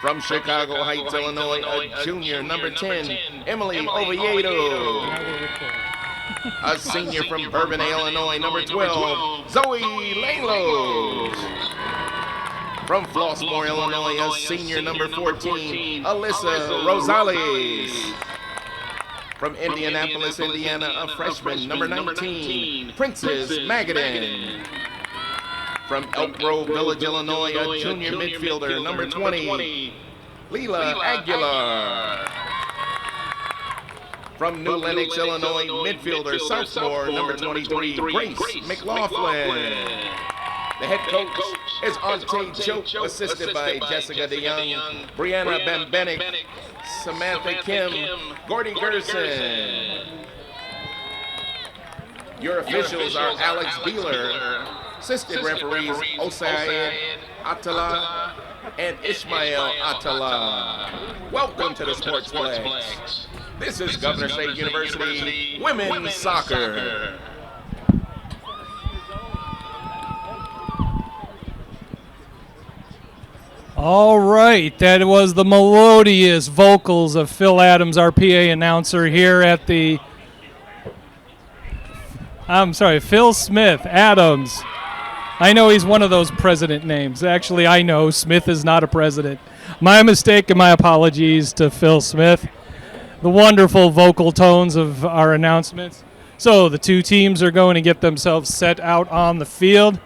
From Chicago Heights, Illinois, a junior, number 10, Emily Oviedo. A senior from Bourbonnais, Illinois, number 12, Zoe Langlos. From Flossmoor, Illinois, a senior, number 14, Alyssa Rosales. From Indianapolis, Indiana, a freshman, number 19, Princess Magadan. From Elk Grove Village, Illinois, a junior midfielder, number 20, Leela Aguilar. From New Lenox, Illinois, midfielder, sophomore, number 23, Grace McLaughlin. The head coach is Ante Choke, assisted by Jessica DeYoung, Brianna Bambenick, Samantha Kim, Gordy Gerson. Your officials are Alex Beeler, assistant referees Osai Atala and Ishmael Atala. Welcome to the Sportsplex. This is Governor State University Women's Soccer. All right, that was the melodious vocals of Phil Adams, our PA announcer here at the, Phil Smith Adams. I know he's one of those president names. Actually, I know Smith is not a president. My mistake and my apologies to Phil Smith. The wonderful vocal tones of our announcements. So the two teams are going to get themselves set out on the field.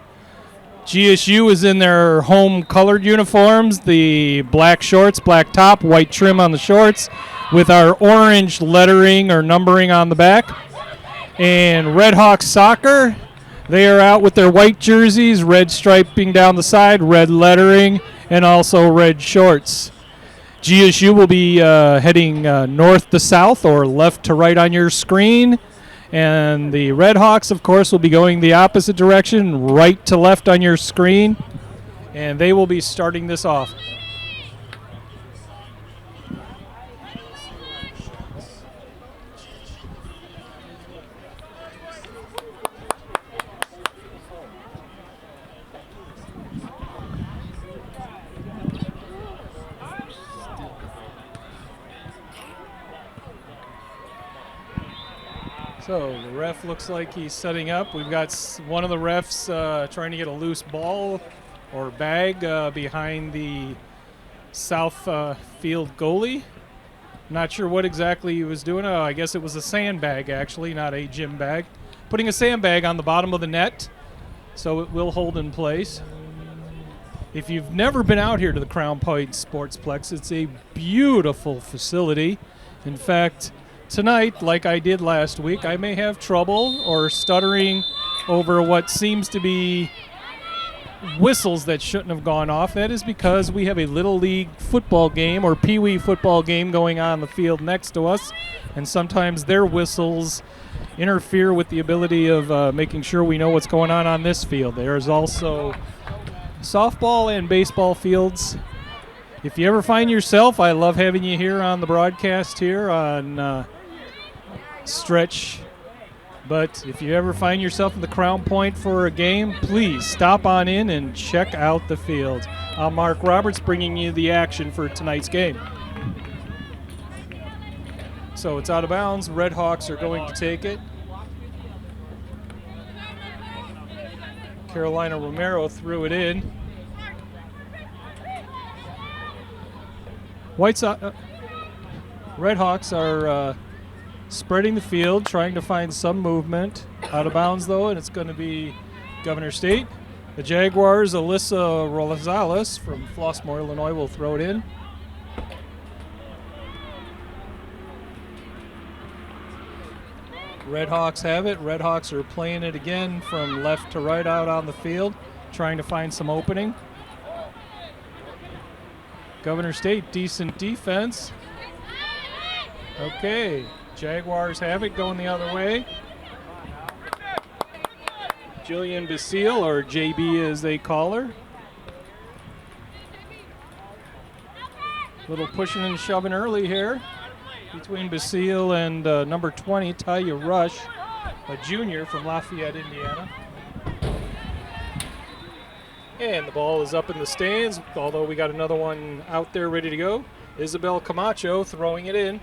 GSU is in their home colored uniforms, the black shorts, black top, white trim on the shorts, with our orange lettering or numbering on the back. And Red Hawks Soccer, they are out with their white jerseys, red striping down the side, red lettering, and also red shorts. GSU will be heading north to south or left to right on your screen. And the Red Hawks, of course, will be going the opposite direction, right to left on your screen. And they will be starting this off. So the ref looks like he's setting up. We've got one of the refs trying to get a loose ball or bag behind the south field goalie. Not sure what exactly he was doing. I guess it was a sandbag, actually, not a gym bag. Putting a sandbag on the bottom of the net so it will hold in place. If you've never been out here to the Crown Point Sportsplex, it's a beautiful facility. In fact, tonight, like I did last week, I may have trouble or stuttering over what seems to be whistles that shouldn't have gone off. That is because we have a Little League football game or Pee Wee football game going on the field next to us, and sometimes their whistles interfere with the ability of making sure we know what's going on this field. There's also softball and baseball fields. If you ever find yourself, I love having you here on the broadcast here on Stretch. But if you ever find yourself in the Crown Point for a game, please stop on in and check out the field. I'm Mark Roberts bringing you the action for tonight's game. So it's out of bounds. Red Hawks are going to take it. Carolina Romero threw it in. Red Hawks are spreading the field, trying to find some movement. Out of bounds, though, and it's going to be Governor State. The Jaguars, Alyssa Rosales from Flossmoor, Illinois, will throw it in. Red Hawks have it. Red Hawks are playing it again from left to right out on the field, trying to find some opening. Governor State, decent defense. Okay, Jaguars have it going the other way. Jillian Basile, or JB as they call her. Little pushing and shoving early here between Basile and number 20, Talia Rush, a junior from Lafayette, Indiana. And the ball is up in the stands, although we got another one out there ready to go. Isabel Camacho throwing it in.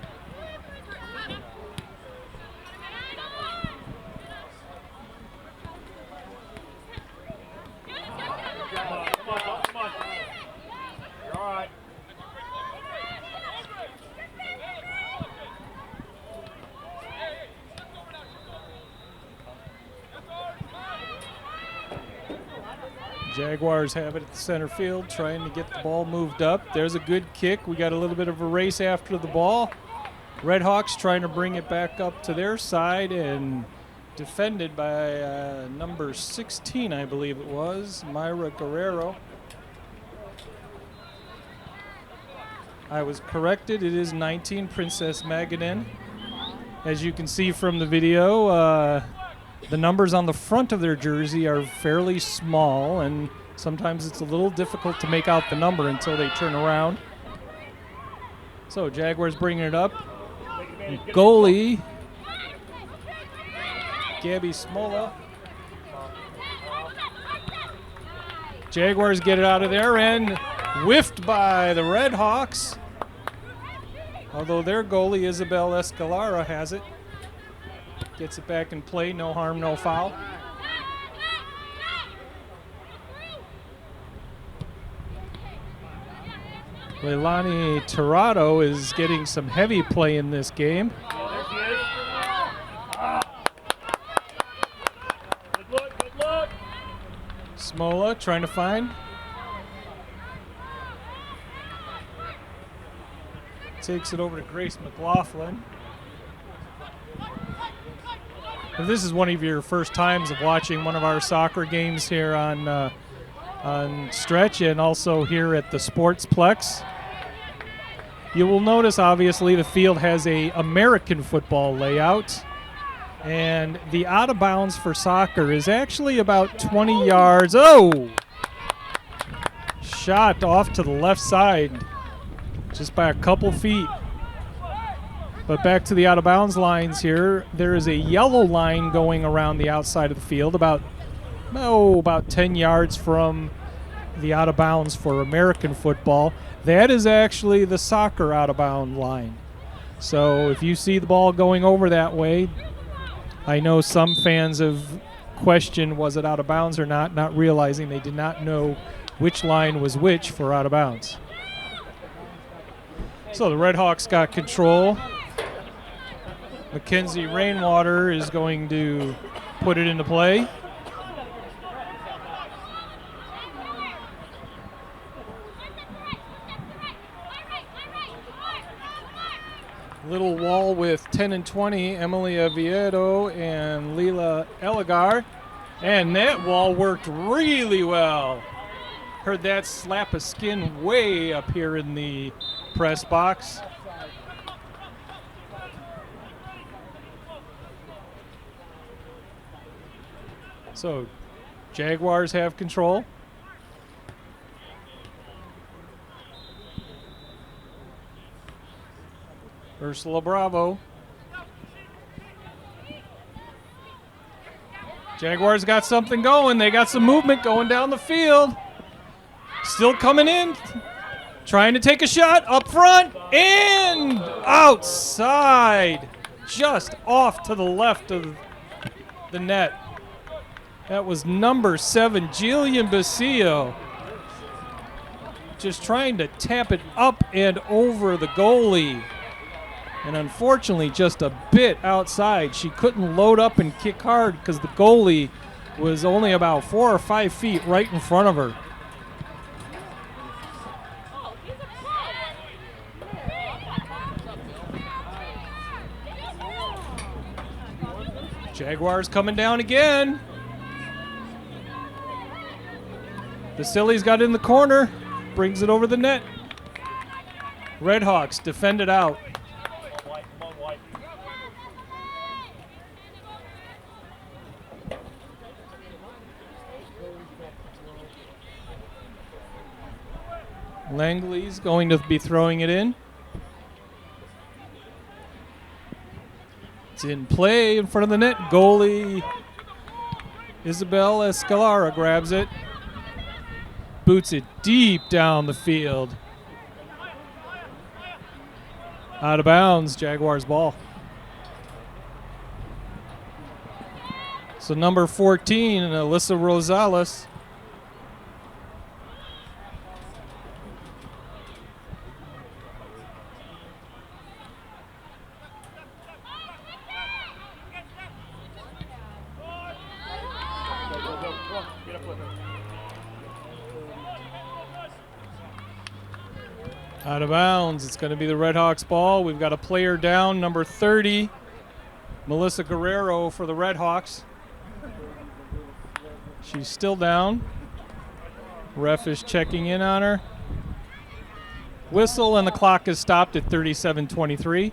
Jaguars have it at the center field, trying to get the ball moved up. There's a good kick. We got a little bit of a race after the ball. Redhawks trying to bring it back up to their side and defended by number 16, I believe it was, Myra Guerrero. I was corrected. It is 19, Princess Magadan. As you can see from the video, the numbers on the front of their jersey are fairly small, and sometimes it's a little difficult to make out the number until they turn around. So Jaguars bringing it up. Goalie, Gabby Smola. Jaguars get it out of there and whiffed by the Redhawks. Although their goalie, Isabel Escalara, has it. Gets it back in play, no harm, no foul. Leilani Tirado is getting some heavy play in this game. Smola trying to find. Takes it over to Grace McLaughlin. If this is one of your first times of watching one of our soccer games here on Stretch and also here at the Sportsplex, you will notice obviously the field has a American football layout, and the out of bounds for soccer is actually about 20 yards. Oh! Shot off to the left side just by a couple feet. But back to the out of bounds lines here. There is a yellow line going around the outside of the field about 10 yards from the out of bounds for American football. That is actually the soccer out of bound line. So if you see the ball going over that way, I know some fans have questioned was it out of bounds or not realizing they did not know which line was which for out of bounds. So the Redhawks got control. Mackenzie Rainwater is going to put it into play. Little wall with 10 and 20, Emily Oviedo and Leila Eligar. And that wall worked really well. Heard that slap of skin way up here in the press box. So Jaguars have control. Ursula Bravo. Jaguars got something going. They got some movement going down the field. Still coming in. Trying to take a shot up front and outside. Just off to the left of the net. That was number 7, Jillian Basillo. Just trying to tap it up and over the goalie. And unfortunately, just a bit outside. She couldn't load up and kick hard because the goalie was only about 4 or 5 feet right in front of her. Jaguars coming down again. Vasili's got it in the corner, brings it over the net. Redhawks defend it out. Langley's going to be throwing it in. It's in play in front of the net. Goalie Isabel Escalara grabs it. boots it deep down the field. Out of bounds, Jaguars ball. So number 14, Alyssa Rosales. Out of bounds. It's going to be the Redhawks ball. We've got a player down, number 30, Melissa Guerrero for the Redhawks. She's still down. Ref is checking in on her. Whistle, and the clock is stopped at 37:23.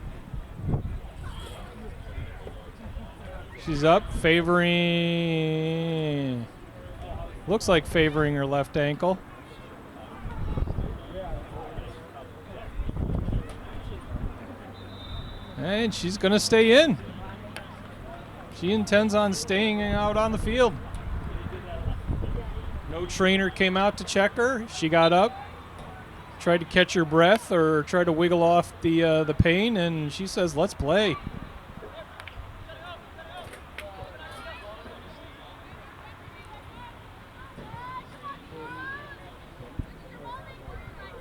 She's up, favoring, looks like favoring her left ankle. And she's going to stay in. She intends on staying out on the field. No trainer came out to check her. She got up, tried to catch her breath or tried to wiggle off the pain, and she says, "Let's play."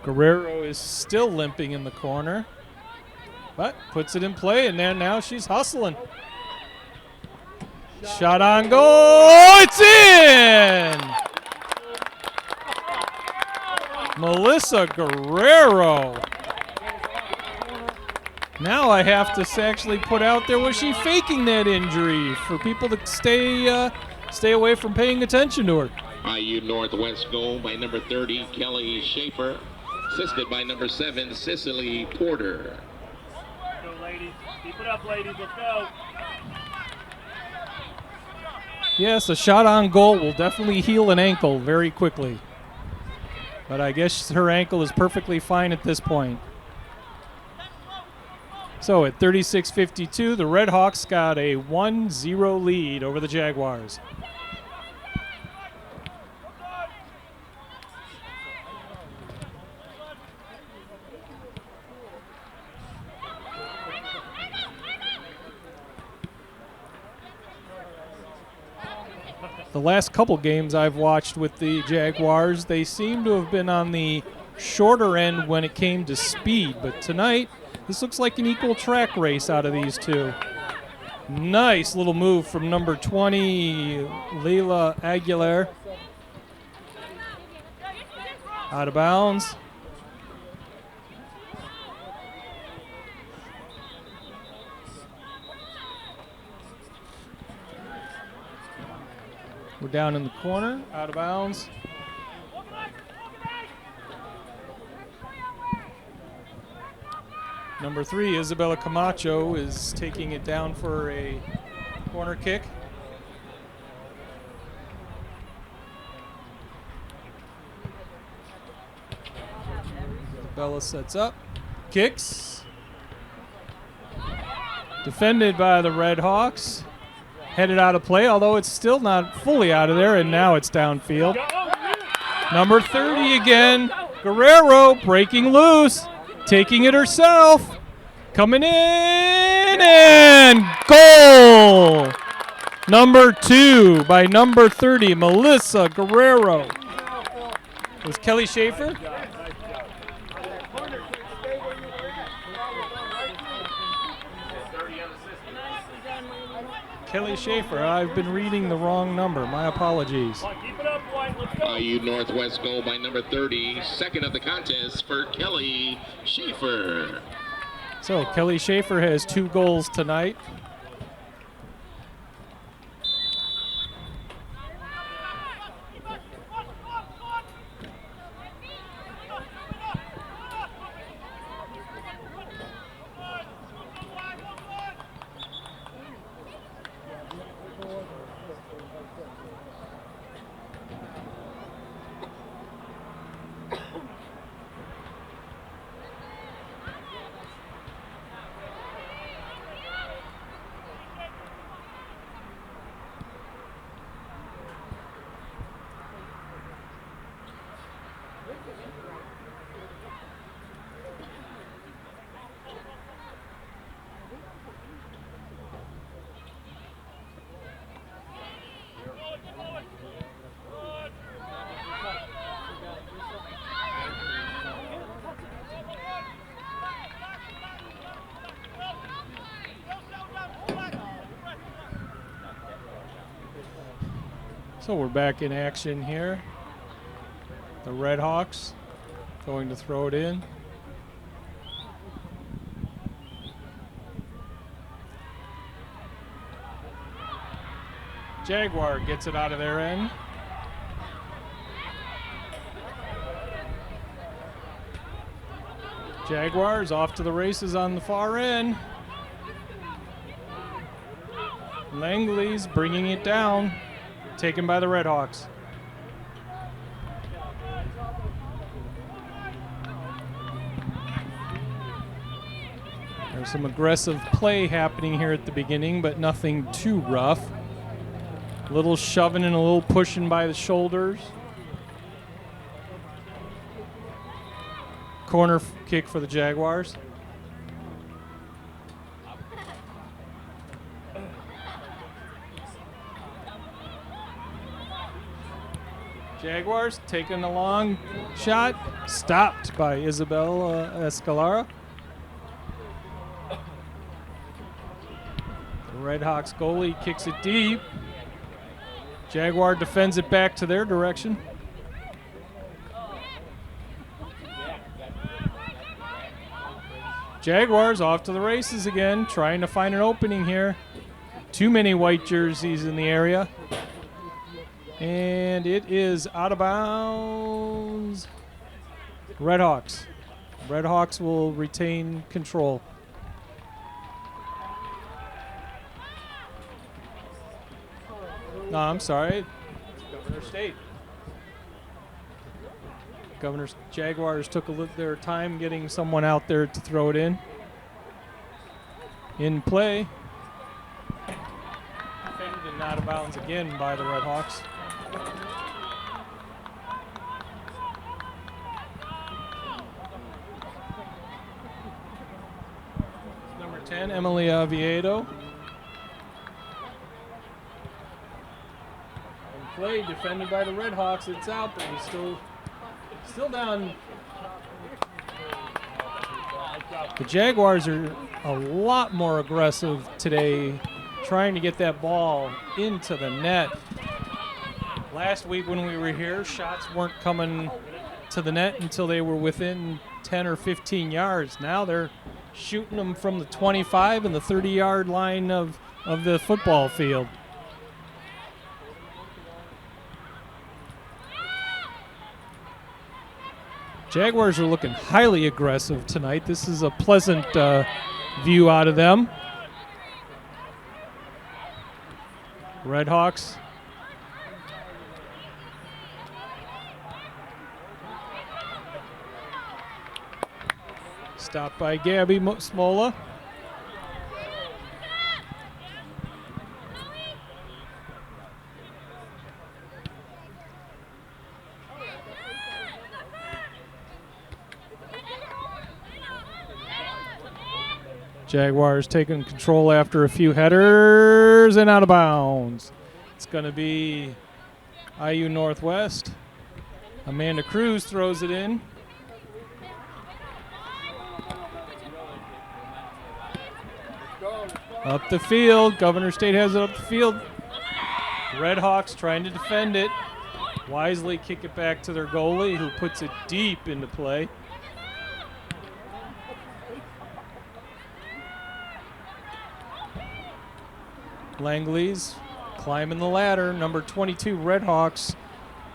Guerrero is still limping in the corner, but puts it in play, and then now she's hustling. Shot on goal. It's in! Melissa Guerrero. Now I have to actually put out there, was she faking that injury for people to stay away from paying attention to her? IU Northwest goal by number 30, Kelly Schaefer, assisted by number 7, Cicely Porter. Let's go, ladies. Keep it up, ladies. Let's go. Yes, a shot on goal will definitely heal an ankle very quickly. But I guess her ankle is perfectly fine at this point. So at 36:52, the Redhawks got a 1-0 lead over the Jaguars. The last couple games I've watched with the Jaguars, they seem to have been on the shorter end when it came to speed. But tonight, this looks like an equal track race out of these two. Nice little move from number 20, Leila Aguilar. Out of bounds. We're down in the corner, out of bounds. Number 3, Isabella Camacho, is taking it down for a corner kick. Isabella sets up, kicks. Defended by the Redhawks. Headed out of play, although it's still not fully out of there, and now it's downfield. Number 30 again, Guerrero breaking loose, taking it herself, coming in, and goal! Number 2 by number 30, Melissa Guerrero. It was Kelly Schaefer. Kelly Schaefer, I've been reading the wrong number. My apologies. IU Northwest goal by number 30, second of the contest for Kelly Schaefer. So Kelly Schaefer has 2 goals tonight. So we're back in action here. The Red Hawks going to throw it in. Jaguar gets it out of their end. Jaguars off to the races on the far end. Langley's bringing it down, taken by the Red Hawks. There's some aggressive play happening here at the beginning, but nothing too rough. A little shoving and a little pushing by the shoulders. Corner kick for the Jaguars. Jaguars taking a long shot, stopped by Isabel Escalara. The Red Hawks goalie kicks it deep. Jaguar defends it back to their direction. Jaguars off to the races again, trying to find an opening here. Too many white jerseys in the area. And it is out of bounds. Red Hawks. Red Hawks will retain control. No, I'm sorry. Governor State. Governor's Jaguars took their time getting someone out there to throw it in. In play. Defended and out of bounds again by the Red Hawks. Number 10, Emily Oviedo. Play defended by the Red Hawks. It's out, but he's still down. The Jaguars are a lot more aggressive today, trying to get that ball into the net. Last week when we were here, shots weren't coming to the net until they were within 10 or 15 yards. Now they're shooting them from the 25 and the 30-yard line of the football field. Jaguars are looking highly aggressive tonight. This is a pleasant view out of them. Red Hawks. Stopped by Gabby Smola. Jaguars taking control after a few headers and out of bounds. It's going to be IU Northwest. Amanda Cruz throws it in. Up the field. Governor State has it up the field. Red Hawks trying to defend it. Wisely kick it back to their goalie, who puts it deep into play. Langley's climbing the ladder. Number 22, Red Hawks,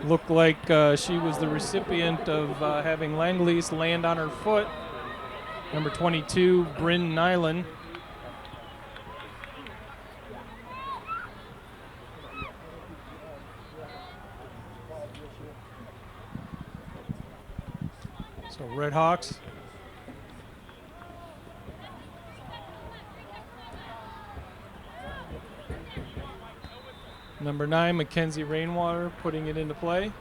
looked like she was the recipient of having Langley's land on her foot. Number 22, Bryn Nyland. So Red Hawks. Number 9, Mackenzie Rainwater, putting it into play.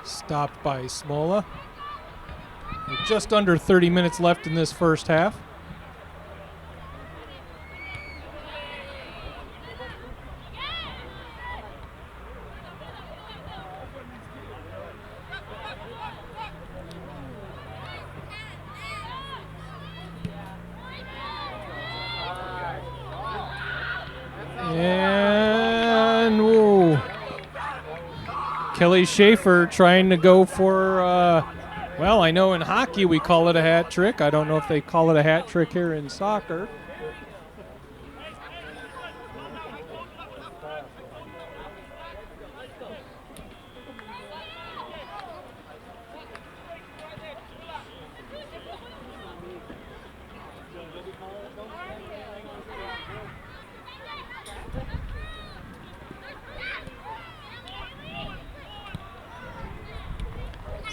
Stopped by Smola. With just under 30 minutes left in this first half. Kelly Schaefer trying to go for, well, I know in hockey we call it a hat trick. I don't know if they call it a hat trick here in soccer.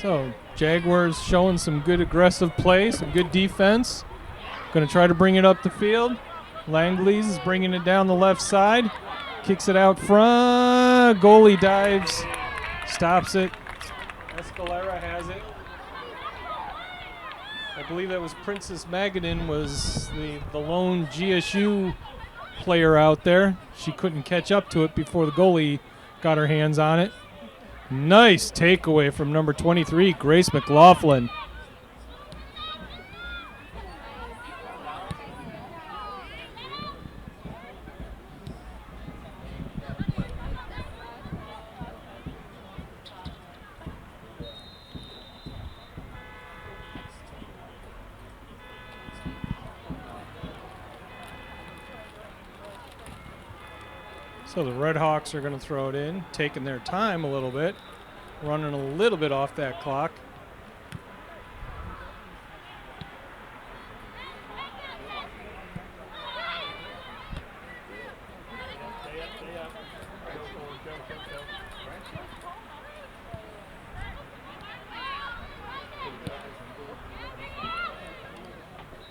So Jaguars showing some good aggressive play, some good defense. Going to try to bring it up the field. Langley's is bringing it down the left side. Kicks it out front. Goalie dives. Stops it. Escalera has it. I believe that was Princess Magadan was the lone GSU player out there. She couldn't catch up to it before the goalie got her hands on it. Nice takeaway from number 23, Grace McLaughlin. So the Red Hawks are going to throw it in, taking their time a little bit, running a little bit off that clock.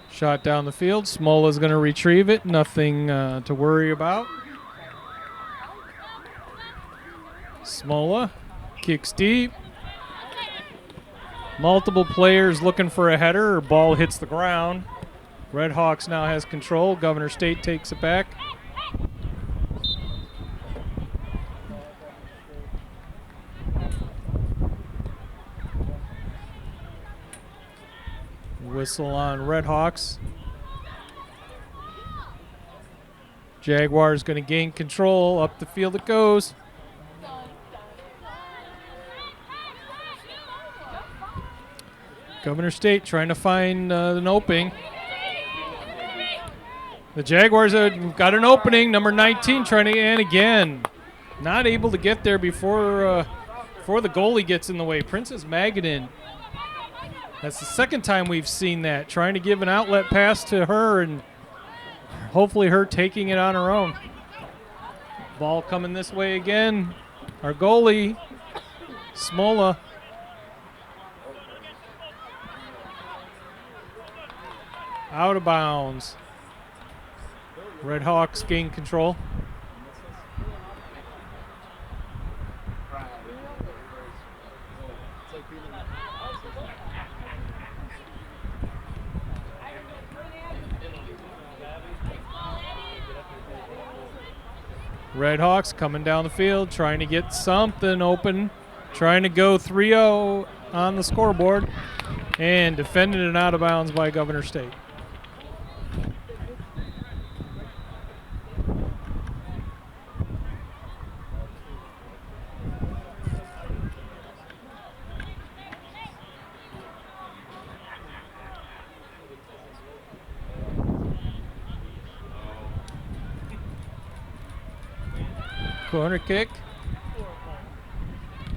Shot down the field. Smola's going to retrieve it. Nothing to worry about. Smola kicks deep. Multiple players looking for a header. Or ball hits the ground. Red Hawks now has control. Governor State takes it back. Whistle on Red Hawks. Jaguars going to gain control. Up the field it goes. Governor State trying to find an opening. The Jaguars have got an opening. Number 19 trying to, and again, not able to get there before the goalie gets in the way. Princess Magadan. That's the second time we've seen that. Trying to give an outlet pass to her and hopefully her taking it on her own. Ball coming this way again. Our goalie, Smola. Out of bounds. Red Hawks gain control. Red Hawks coming down the field, trying to get something open, trying to go 3-0 on the scoreboard, and defended it out of bounds by Governor State. Corner kick.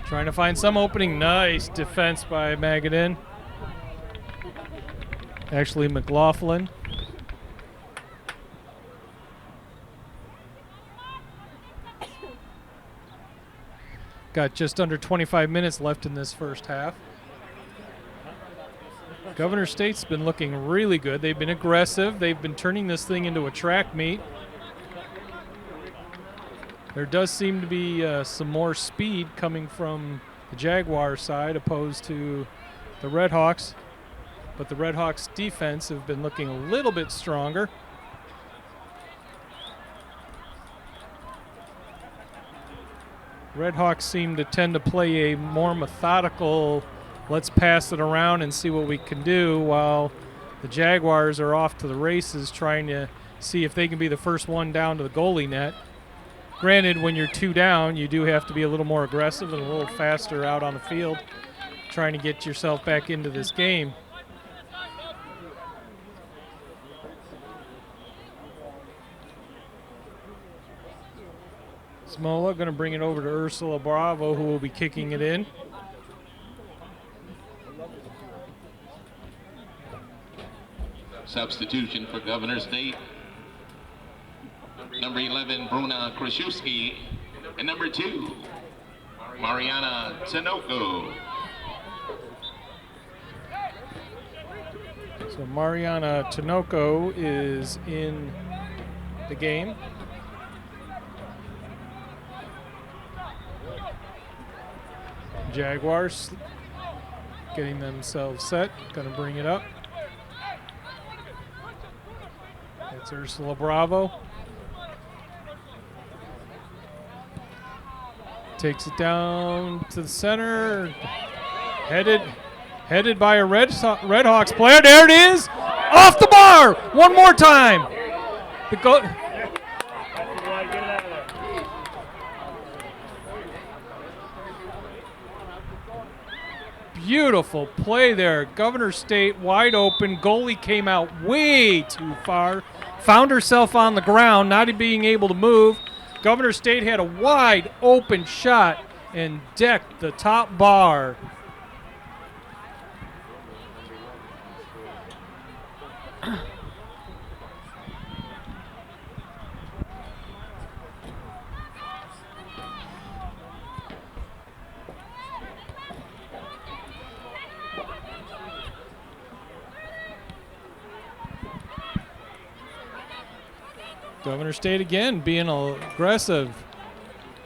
Trying to find some opening. Nice defense by Magadan. Actually, McLaughlin. Got just under 25 minutes left in this first half. Governor State's been looking really good. They've been aggressive. They've been turning this thing into a track meet. There does seem to be some more speed coming from the Jaguar side opposed to the Red Hawks. But the Red Hawks defense have been looking a little bit stronger. Red Hawks seem to tend to play a more methodical, let's pass it around and see what we can do, while the Jaguars are off to the races trying to see if they can be the first one down to the goalie net. Granted, when you're 2 down, you do have to be a little more aggressive and a little faster out on the field, trying to get yourself back into this game. Smola going to bring it over to Ursula Bravo, who will be kicking it in. Substitution for Governor State. Number 11, Bruna Kraszewski. And number 2, Mariana Tinoco. So Mariana Tinoco is in the game. Jaguars getting themselves set, going to bring it up. That's Ursula Bravo. Takes it down to the center. Headed by a Redhawks player. There it is! Off the bar! One more time! Beautiful play there. Governor State wide open. Goalie came out way too far. Found herself on the ground, not being able to move. Governor State had a wide open shot and decked the top bar. Governor State again being aggressive.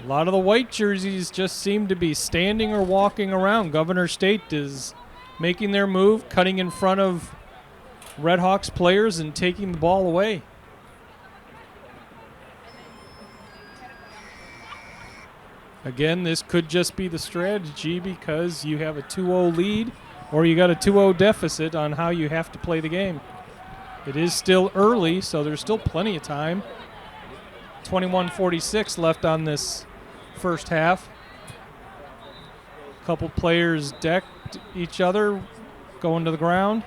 A lot of the white jerseys just seem to be standing or walking around. Governor State is making their move, cutting in front of Redhawks players and taking the ball away. Again, this could just be the strategy because you have a 2-0 lead or you got a 2-0 deficit on how you have to play the game. It is still early, so there's still plenty of time. 21:46 left on this first half. A couple players decked each other, going to the ground.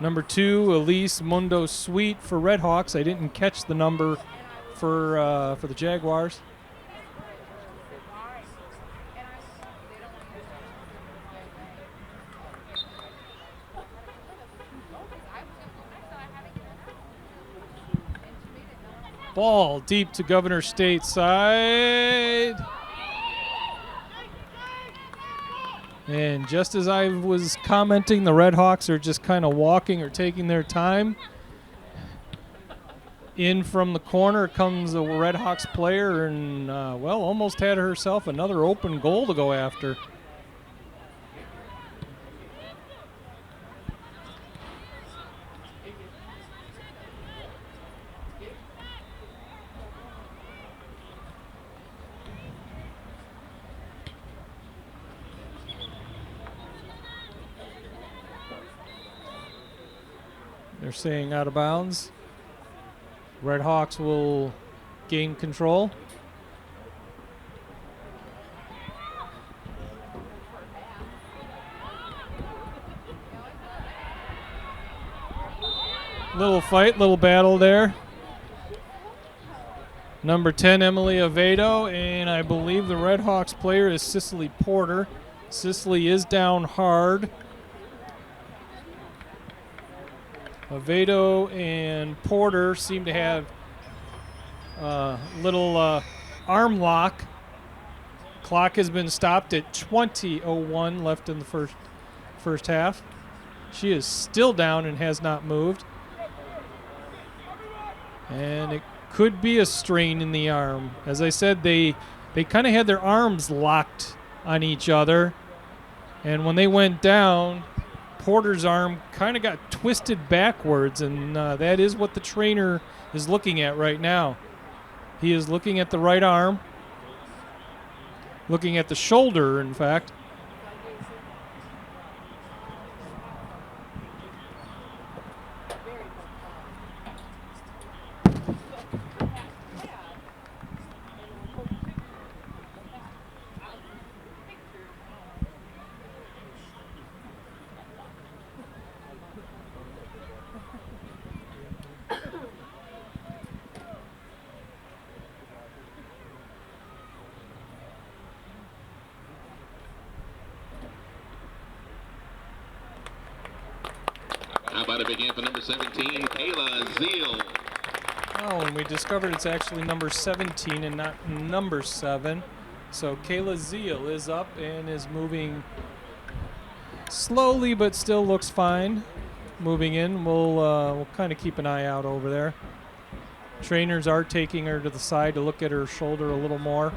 Number 2, Elise Mundo Sweet for Redhawks. I didn't catch the number for the Jaguars. Ball deep to Governor State side. And just as I was commenting, the Redhawks are just kind of walking or taking their time. In from the corner comes a Redhawks player and, well, almost had herself another open goal to go after. They're saying out of bounds. Redhawks will gain control. Little fight, little battle there. Number 10, Emily Avedo, and I believe the Redhawks player is Cicely Porter. Cicely is down hard. Avedo and Porter seem to have a little arm lock. Clock has been stopped at 20:01 left in the first half. She is still down and has not moved. And it could be a strain in the arm. As I said, they kind of had their arms locked on each other. And when they went down, Porter's arm kind of got twisted backwards, and that is what the trainer is looking at right now. He is looking at the right arm, looking at the shoulder, in fact. about to begin for number 17, Kayla Zeal. Oh, and we discovered it's actually number 17 and not number 7. So Kayla Zeal is up and is moving slowly, but still looks fine. Moving in, we'll kind of keep an eye out over there. Trainers are taking her to the side to look at her shoulder a little more.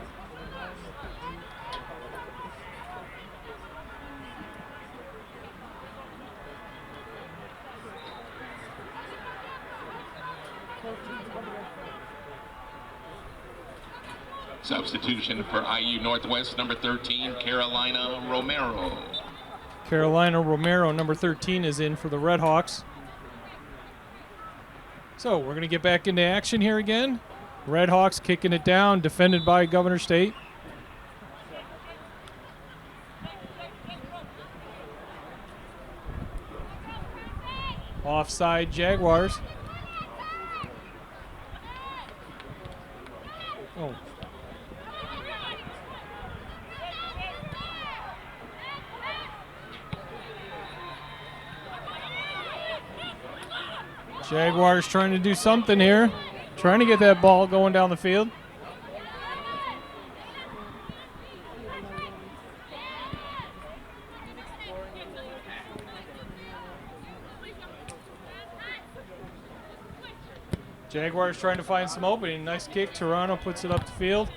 Substitution for IU Northwest, number 13, Carolina Romero. Carolina Romero, number 13, is in for the Red Hawks. So we're going to get back into action here again. Red Hawks kicking it down, defended by Governor State. Offside Jaguars. Oh. Jaguars trying to do something here. Trying to get that ball going down the field. Jaguars trying to find some opening. Nice kick. Toronto puts it up the field.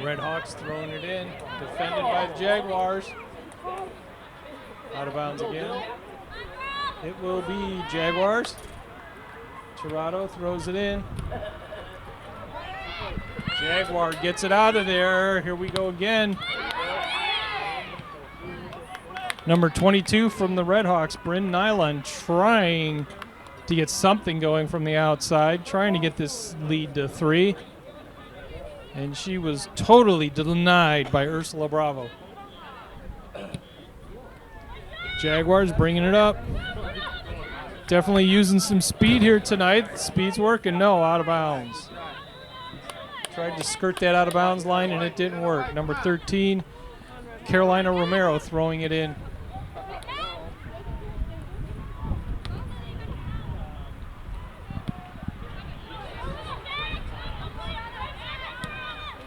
Red Hawks throwing it in. Defended by the Jaguars. Out of bounds again. It will be Jaguars. Toronto throws it in. Jaguar gets it out of there. Here we go again. Number 22 from the Red Hawks, Bryn Nyland, trying to get something going from the outside, trying to get this lead to 3. And she was totally denied by Ursula Bravo. Jaguars bringing it up. Definitely using some speed here tonight. Speed's working. No, out of bounds. Tried to skirt that out of bounds line, and it didn't work. Number 13, Carolina Romero throwing it in.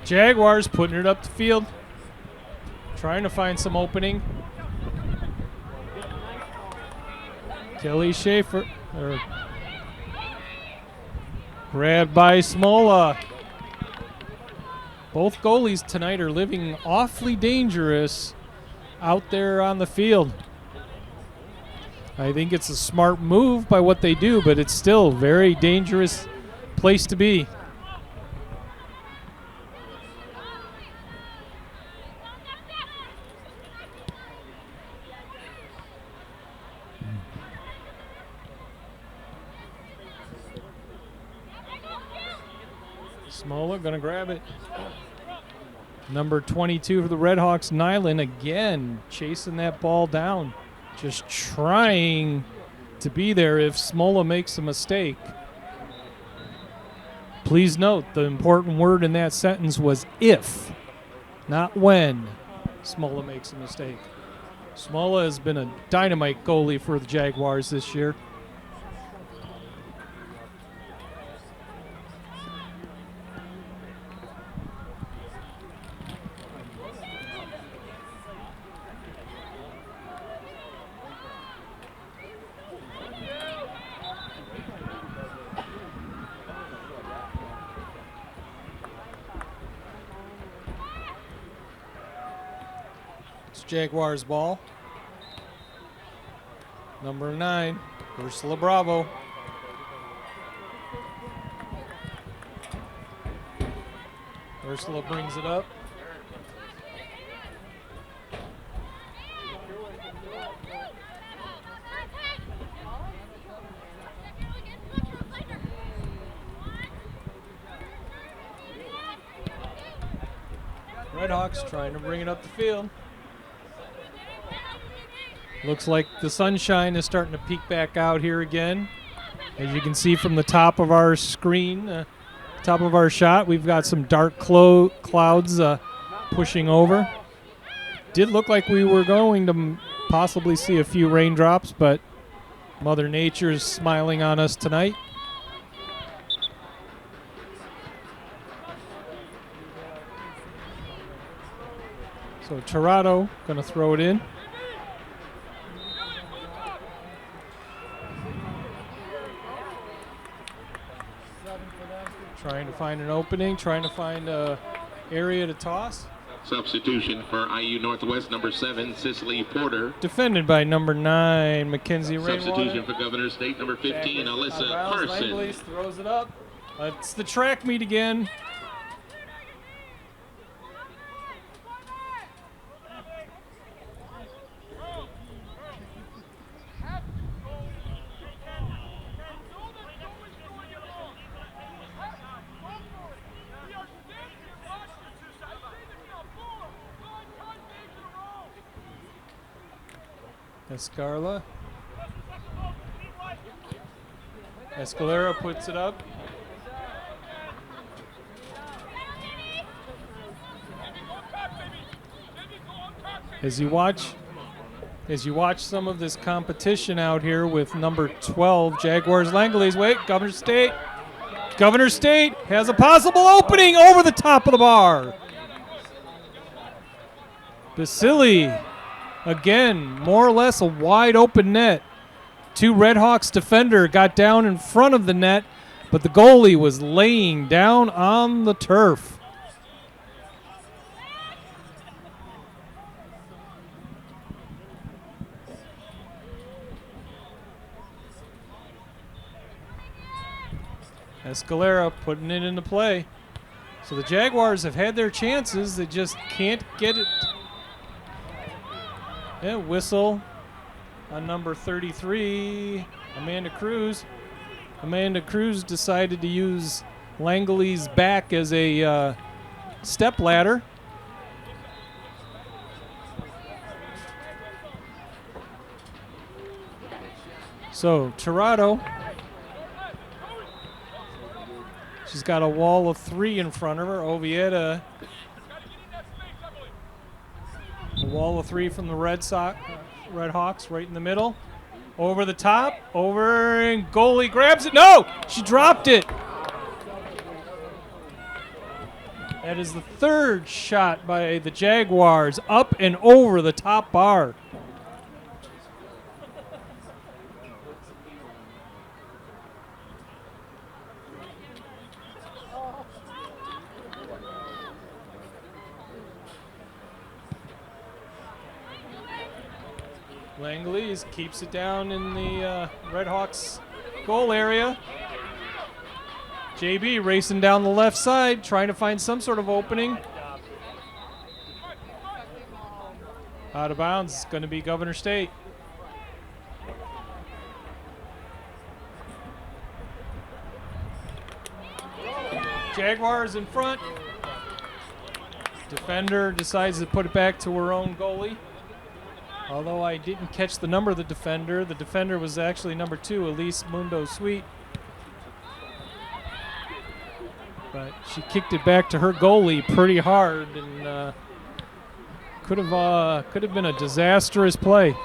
Jaguars putting it up the field, trying to find some opening. Kelly Schaefer, grabbed by Smola. Both goalies tonight are living awfully dangerous out there on the field. I think it's a smart move by what they do, but it's still a very dangerous place to be. Smola gonna grab it. Number 22 for the Red Hawks, Nyland, again chasing that ball down. Just trying to be there if Smola makes a mistake. Please note the important word in that sentence was if, not when Smola makes a mistake. Smola has been a dynamite goalie for the Jaguars this year. Jaguars ball. Number 9, Ursula Bravo. Ursula brings it up. Red Hawks trying to bring it up the field. Looks like the sunshine is starting to peek back out here again. As you can see from the top of our screen, top of our shot. We've got some dark clouds pushing over. Did look like we were going to possibly see a few raindrops, but Mother Nature's smiling on us tonight. So Tirado going to throw it in. Trying to find an opening, trying to find an area to toss. Substitution for IU Northwest, number 7, Cicely Porter. Defended by number 9, Mackenzie Rainwater. Substitution for Governor State, number 15, Alyssa Carson. Langley throws it up. It's the track meet again. Escalera puts it up. As you watch some of this competition out here with number 12, Jaguars Langley's. Wait, Governor State. Governor State has a possible opening over the top of the bar. Basili, again, more or less a wide open net. 2 Redhawks defender got down in front of the net, but the goalie was laying down on the turf. Escalera putting it into play. So the Jaguars have had their chances. They just can't get it. Yeah, whistle on number 33, Amanda Cruz. Amanda Cruz decided to use Langley's back as a step ladder. So Tirado, she's got a wall of 3 in front of her. Ovieda, a wall of 3 from the Redhawks right in the middle. Over the top, over, and goalie grabs it. No, she dropped it. That is the 3rd shot by the Jaguars, up and over the top bar. Langley's keeps it down in the Redhawks goal area. JB racing down the left side, trying to find some sort of opening. Out of bounds, it's going to be Governor State. Jaguars in front. Defender decides to put it back to her own goalie. Although I didn't catch the number of the defender was actually number 2, Elise Mundo Sweet. But she kicked it back to her goalie pretty hard, and could have been a disastrous play.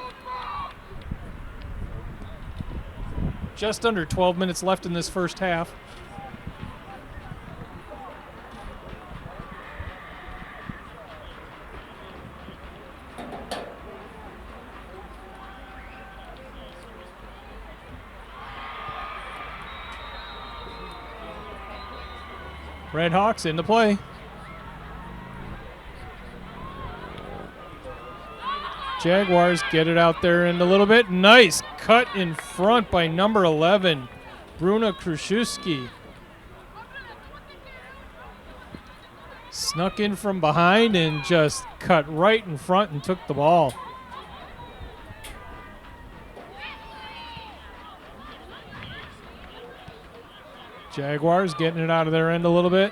Just under 12 minutes left in this first half. Redhawks into play. Jaguars get it out there in a little bit. Nice cut in front by number 11, Bruna Kruszuski. Snuck in from behind and just cut right in front and took the ball. Jaguars getting it out of their end a little bit.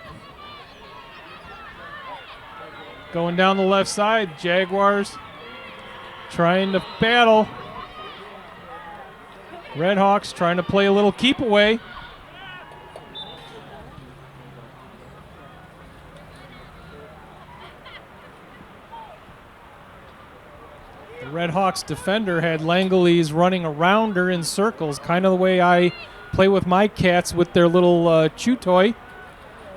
Going down the left side, Jaguars trying to battle. Redhawks trying to play a little keep away. Hawks defender had Langley's running around her in circles, kind of the way I play with my cats with their little chew toy.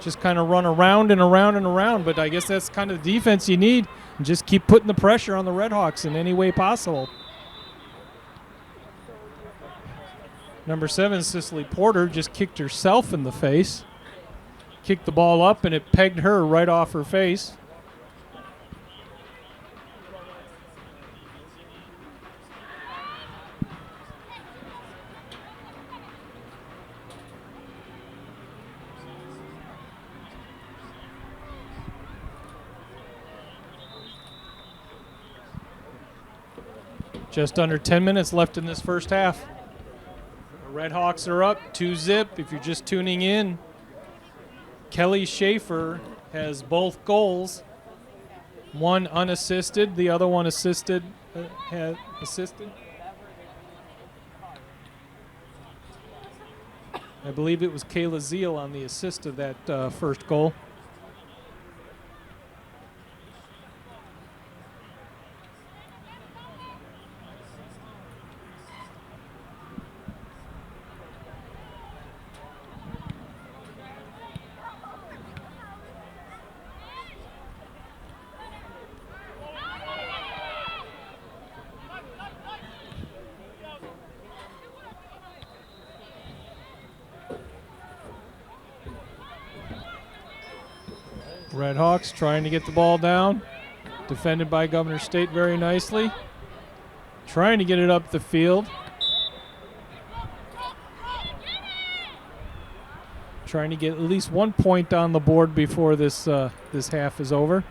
Just kind of run around and around and around, but I guess that's kind of the defense you need. And just keep putting the pressure on the Red Hawks in any way possible. Number 7, Cicely Porter, just kicked herself in the face. Kicked the ball up, and it pegged her right off her face. Just under 10 minutes left in this first half. The Red Hawks are up 2-0 if you're just tuning in. Kelly Schaefer has both goals. One unassisted, the other one assisted. I believe it was Kayla Zeal on the assist of that first goal. Red Hawks trying to get the ball down. Defended by Governor State very nicely. Trying to get it up the field. Trying to get at least 1 point on the board before this this half is over.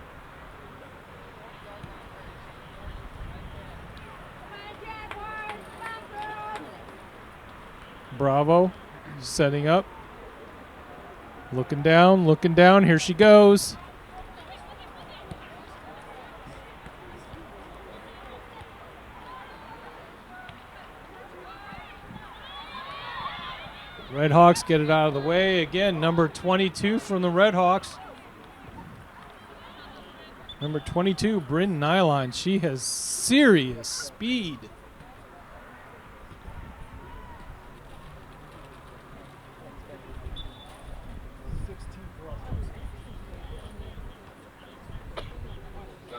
Bravo setting up. Looking down, here she goes. Red Hawks get it out of the way. Again, number 22 from the Red Hawks. Number 22, Bryn Nylon. She has serious speed.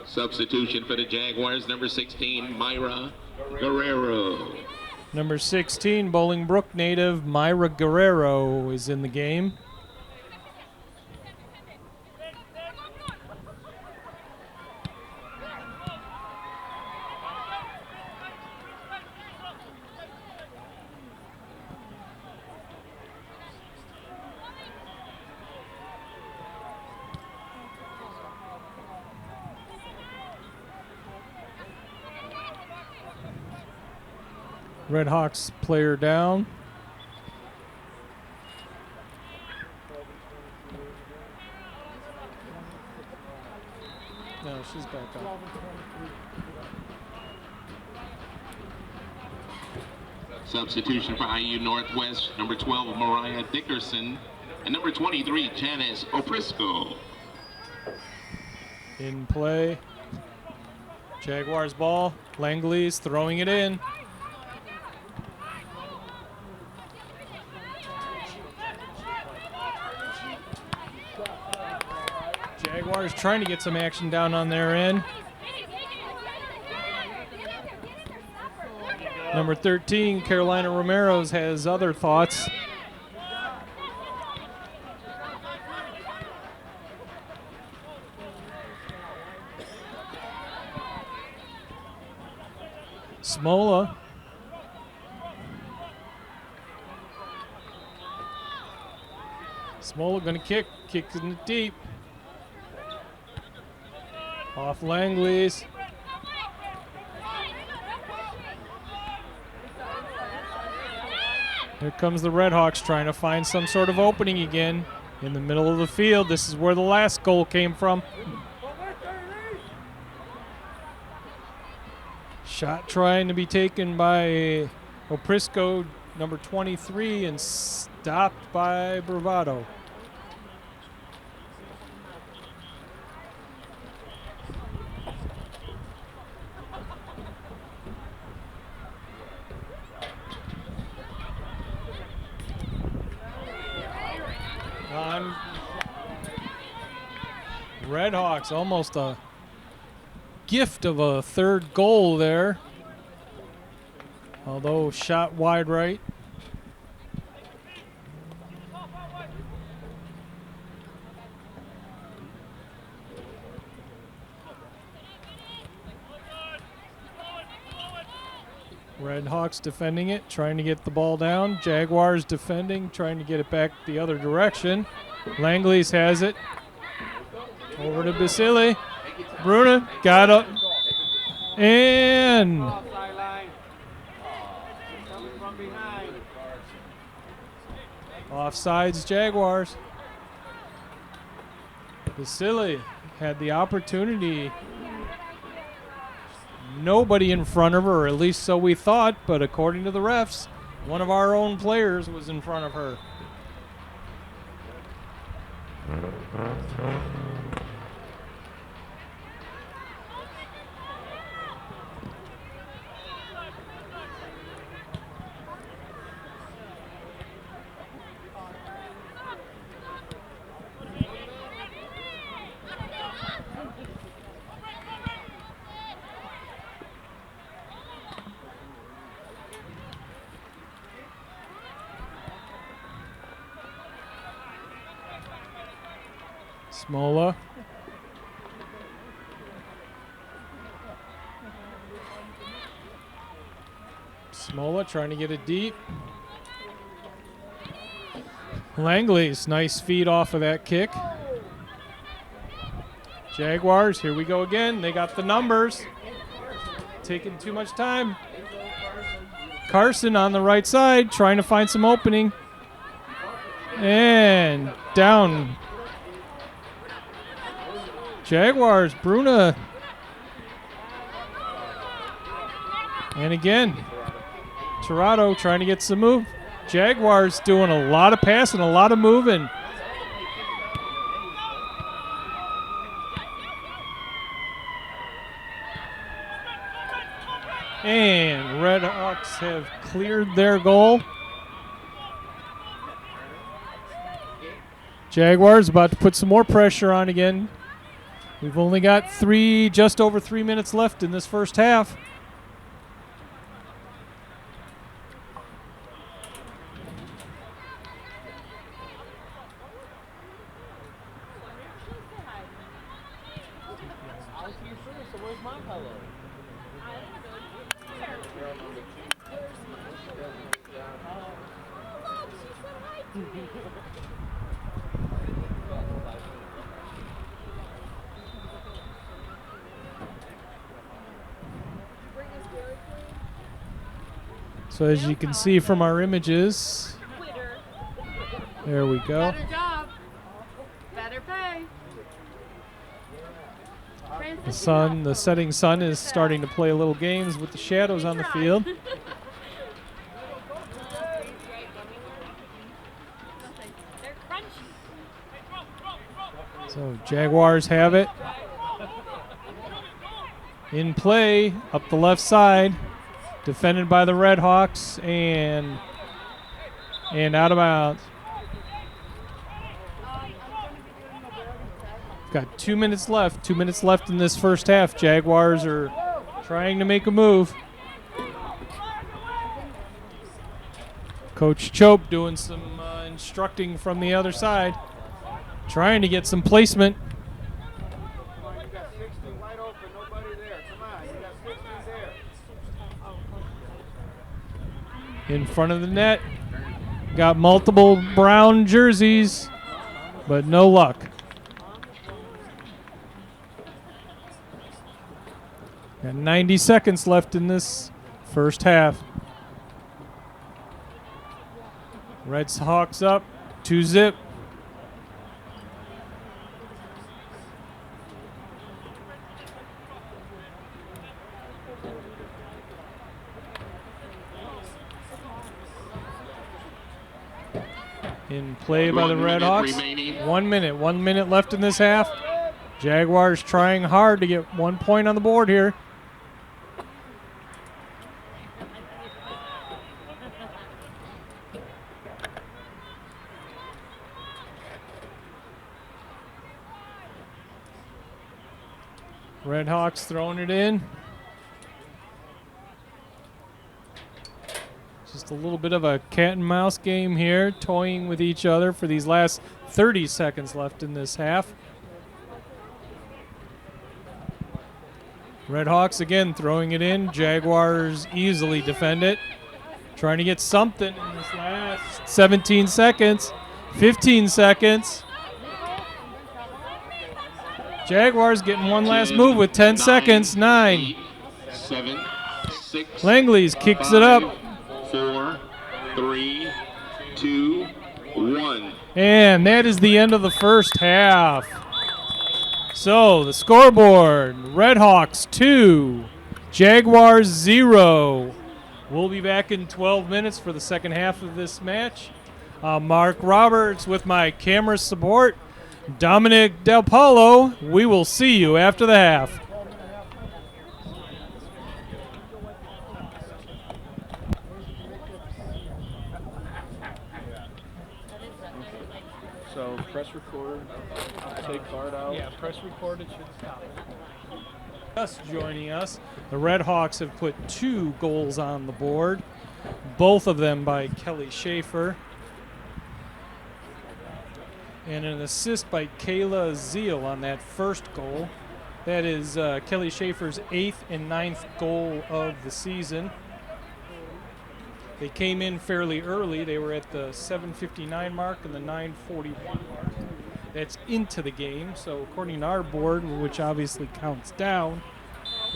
Substitution for the Jaguars, number 16, Myra Guerrero. Number 16, Bolingbrook native Myra Guerrero is in the game. Red Hawks player down. No, she's back up. Substitution for IU Northwest, number 12, Mariah Dickerson, and number 23, Janice Oprisco. In play. Jaguars ball. Langley's throwing it in. Jaguars trying to get some action down on their end. Number 13, Carolina Romero's has other thoughts. Smola. Smola gonna kick in it deep. Off Langley's. Here comes the Red Hawks trying to find some sort of opening again in the middle of the field. This is where the last goal came from. Shot trying to be taken by Oprisco, number 23, and stopped by Bravado. on. Redhawks almost a gift of a third goal there. Although shot wide right. Redhawks defending it, trying to get the ball down. Jaguars defending, trying to get it back the other direction. Langley's has it. Over to Basile. Bruna got up. And offsides Jaguars. Basile had the opportunity. Nobody in front of her, or at least so we thought, but according to the refs, one of our own players was in front of her. Smola. Smola trying to get it deep. Langley's nice feed off of that kick. Jaguars, here we go again. They got the numbers. Taking too much time. Carson on the right side trying to find some opening. And down. Jaguars, Bruna. And again, Tirado trying to get some move. Jaguars doing a lot of passing, a lot of moving. And Redhawks have cleared their goal. Jaguars about to put some more pressure on again. We've only got just over 3 minutes left in this first half. So as you can see from our images, there we go. Better job. Better pay. The setting sun is starting to play a little games with the shadows on the field. So Jaguars have it. In play, up the left side. Defended by the Redhawks and out of bounds. Got 2 minutes left. 2 minutes left in this first half. Jaguars are trying to make a move. Coach Chope doing some instructing from the other side. Trying to get some placement. In front of the net. Got multiple brown jerseys, but no luck. Got 90 seconds left in this first half. Reds Hawks up, 2-0. In play by the Redhawks. 1 minute. 1 minute left in this half. Jaguars trying hard to get 1 point on the board here. Redhawks throwing it in. Just a little bit of a cat and mouse game here, toying with each other for these last 30 seconds left in this half. Redhawks again throwing it in. Jaguars easily defend it. Trying to get something in this last 17 seconds, 15 seconds. Jaguars getting one last move with 10 seconds. 9. 8, 7, 6. Langley's kicks it up. 4, 3, 2, 1. And that is the end of the first half. So the scoreboard, Redhawks 2, Jaguars 0. We'll be back in 12 minutes for the second half of this match. Mark Roberts with my camera support, Dominic Del Paulo. We will see you after the half. So press record, take card out. Yeah, press record, it should stop. Just joining us, the Redhawks have put 2 goals on the board, both of them by Kelly Schaefer. And an assist by Kayla Zeal on that first goal. That is Kelly Schaefer's 8th and 9th goal of the season. They came in fairly early. They were at the 7:59 mark and the 9:41 mark. That's into the game. So according to our board, which obviously counts down,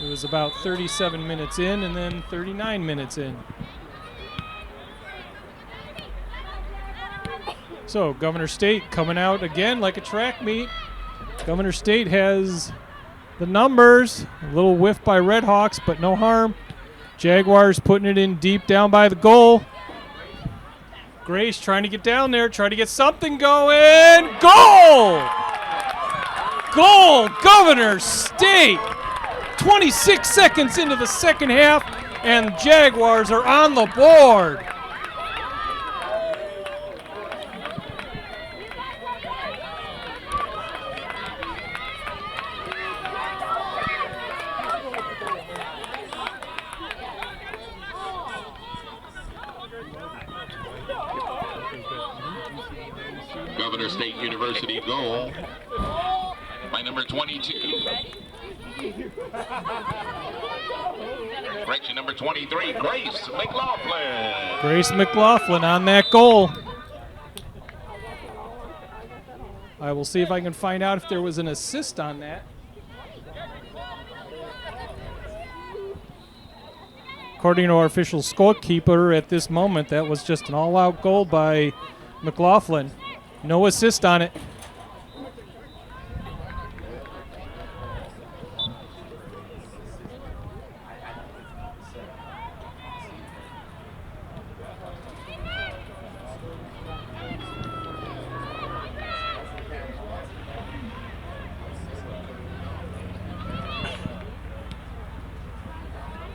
it was about 37 minutes in and then 39 minutes in. So Governor State coming out again like a track meet. Governor State has the numbers. A little whiff by Redhawks, but no harm. Jaguars putting it in deep down by the goal. Grace trying to get down there, trying to get something going. Goal! Goal, Governor State. 26 seconds into the second half, and Jaguars are on the board. Governor State University goal by number 22. Correction, number 23, Grace McLaughlin. Grace McLaughlin on that goal. I will see if I can find out if there was an assist on that. According to our official scorekeeper at this moment, that was just an all-out goal by McLaughlin. No assist on it.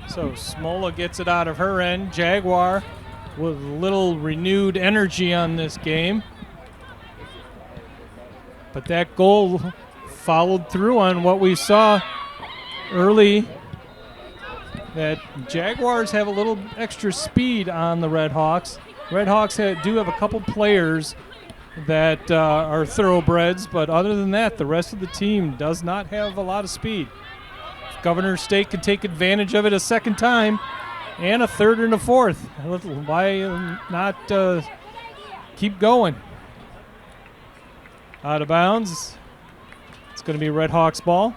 So Smola gets it out of her end. Jaguar with a little renewed energy on this game. But that goal followed through on what we saw early, that Jaguars have a little extra speed on the Redhawks. Redhawks do have a couple players that are thoroughbreds, but other than that, the rest of the team does not have a lot of speed. If Governor State can take advantage of it a second time and a third and a fourth, why not keep going? Out of bounds. It's going to be Redhawks ball.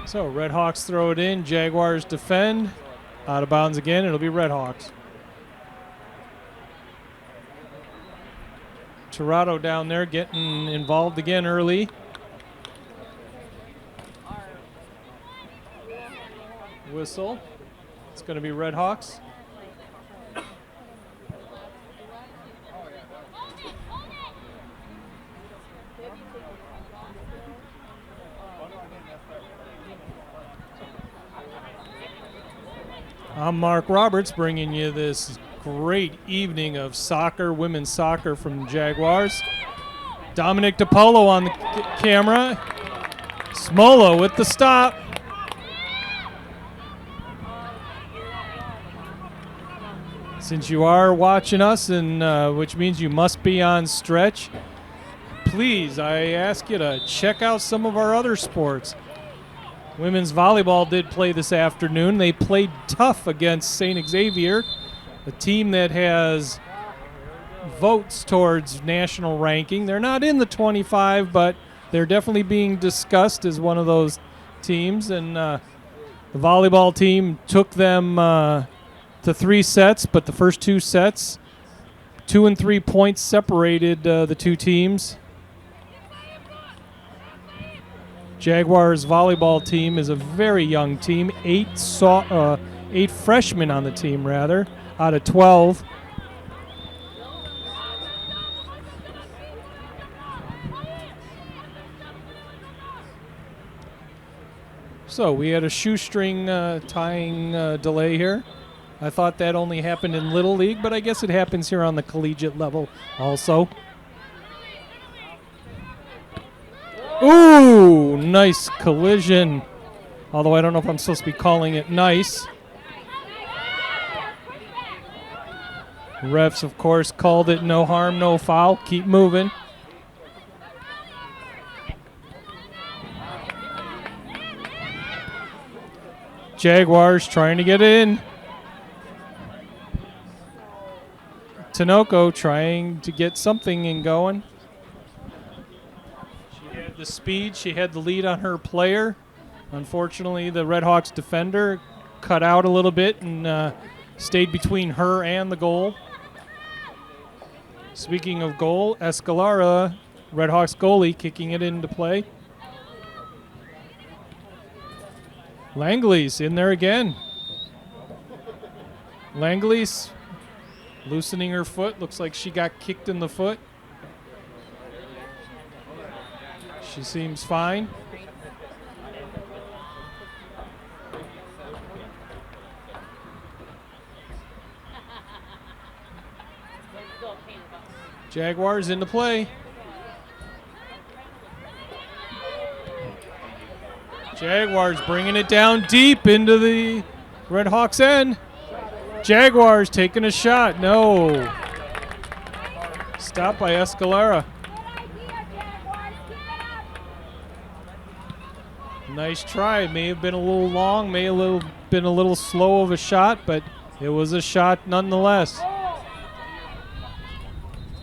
So Redhawks throw it in. Jaguars defend. Out of bounds again. It'll be Redhawks. Torado down there getting involved again early. Whistle. It's going to be Redhawks. I'm Mark Roberts, bringing you this great evening of soccer, women's soccer from the Jaguars. Dominic DiPolo on the camera. Smola with the stop. Since you are watching us, and which means you must be on stretch, please, I ask you to check out some of our other sports. Women's volleyball did play this afternoon. They played tough against St. Xavier, a team that has votes towards national ranking. They're not in the 25, but they're definitely being discussed as one of those teams. And the volleyball team took them to 3 sets, but the first 2 sets, 2 and 3 points separated the two teams. Jaguars volleyball team is a very young team. 8 freshmen on the team, rather, out of 12. So we had a shoestring tying delay here. I thought that only happened in Little League, but I guess it happens here on the collegiate level also. Ooh, nice collision. Although I don't know if I'm supposed to be calling it nice. Refs, of course, called it no harm, no foul. Keep moving. Jaguars trying to get in. Tinoco trying to get something in going. She had the speed. She had the lead on her player. Unfortunately, the Red Hawks defender cut out a little bit and stayed between her and the goal. Speaking of goal, Escalara, Red Hawks goalie, kicking it into play. Langley's in there again. Langley's loosening her foot. Looks like she got kicked in the foot. She seems fine. Jaguars into play. Jaguars bringing it down deep into the Red Hawks end. Jaguars taking a shot. No. Stopped by Escalara. Nice try. May have been a little long, may have been a little slow of a shot, but it was a shot nonetheless.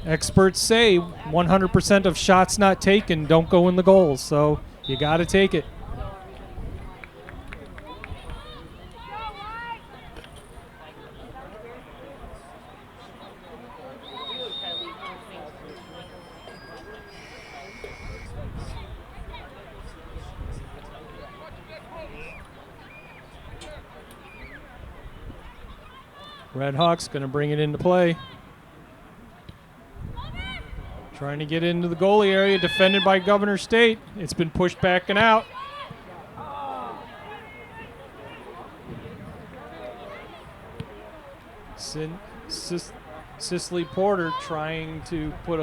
Experts say 100% of shots not taken don't go in the goals, so you got to take it. Red Hawks going to bring it into play. Trying to get into the goalie area, defended by Governor State. It's been pushed back and out. Cicely Porter trying to put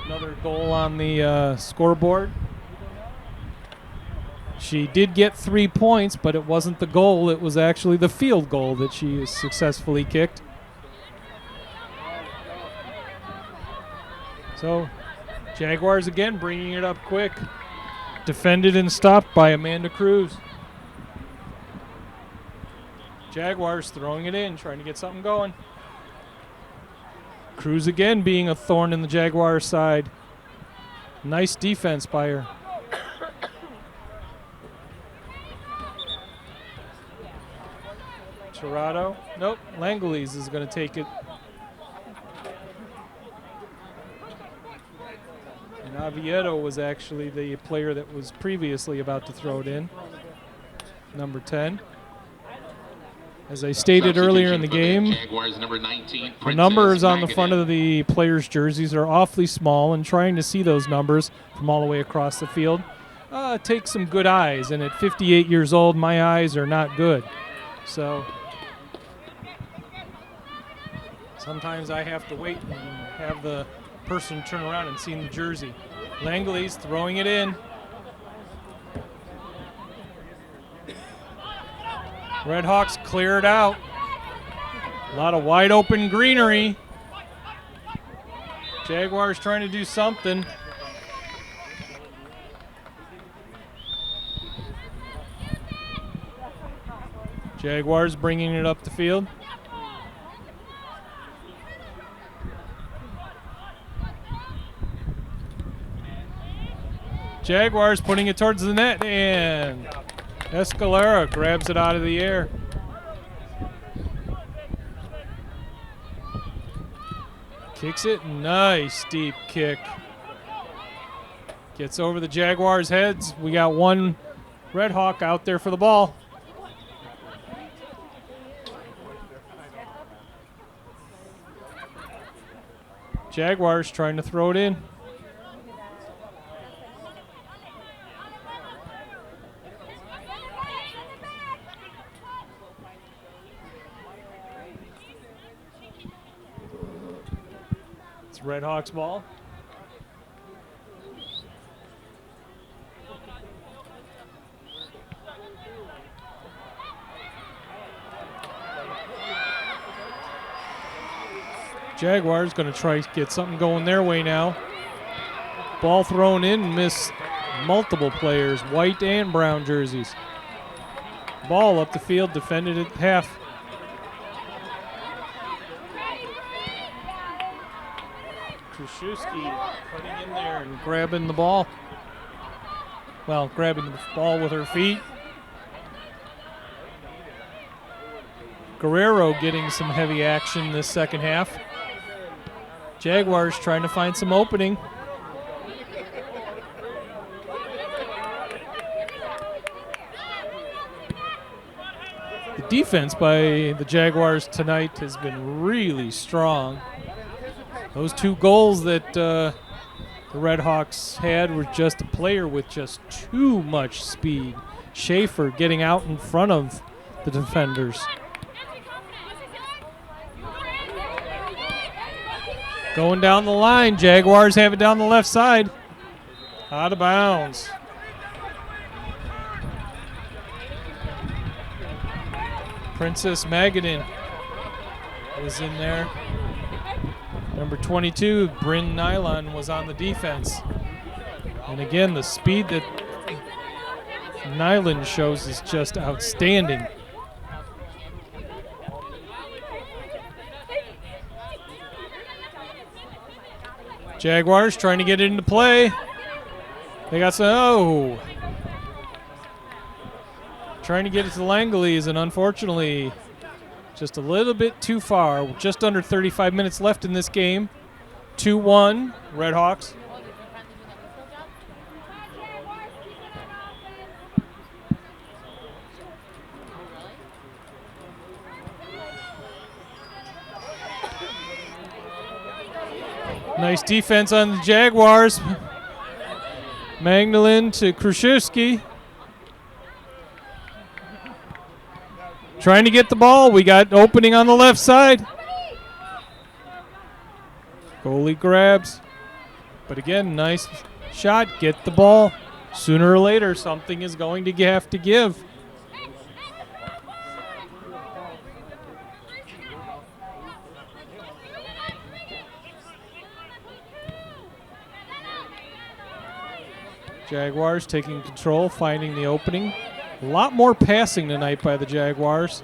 another goal on the scoreboard. She did get 3 points, but it wasn't the goal. It was actually the field goal that she successfully kicked. So, Jaguars again bringing it up quick. Defended and stopped by Amanda Cruz. Jaguars throwing it in, trying to get something going. Cruz again being a thorn in the Jaguars' side. Nice defense by her. Tirado. Nope, Langley's is going to take it. And Oviedo was actually the player that was previously about to throw it in. Number 10. As I stated earlier in the game, the numbers on the front of the players' jerseys are awfully small, and trying to see those numbers from all the way across the field takes some good eyes. And at 58 years old, my eyes are not good. So Sometimes I have to wait and have the person turn around and see the jersey. Langley's throwing it in. Redhawks clear it out. A lot of wide open greenery. Jaguars trying to do something. Jaguars bringing it up the field. Jaguars putting it towards the net, and Escalera grabs it out of the air. Kicks it, nice deep kick. Gets over the Jaguars' heads. We got one Red Hawk out there for the ball. Jaguars trying to throw it in. It's Red Hawks ball. Jaguars going to try to get something going their way now. Ball thrown in, missed multiple players, white and brown jerseys. Ball up the field, defended at half. Krzyzewski putting in there and grabbing the ball. Well, grabbing the ball with her feet. Guerrero getting some heavy action this second half. Jaguars trying to find some opening. The defense by the Jaguars tonight has been really strong. Those two goals that the Red Hawks had were just a player with just too much speed. Schaefer getting out in front of the defenders. Going down the line, Jaguars have it down the left side. Out of bounds. Princess Magadan was in there. Number 22, Bryn Nylon, was on the defense. And again, the speed that Nylon shows is just outstanding. Jaguars trying to get it into play. They got some, trying to get it to Langley's, and unfortunately, just a little bit too far. Just under 35 minutes left in this game. 2-1, Red Hawks. Nice defense on the Jaguars. Magdalene to Krzyzewski. Trying to get the ball. We got opening on the left side. Goalie grabs. But again, nice shot. Get the ball. Sooner or later, something is going to have to give. Jaguars taking control, finding the opening. A lot more passing tonight by the Jaguars.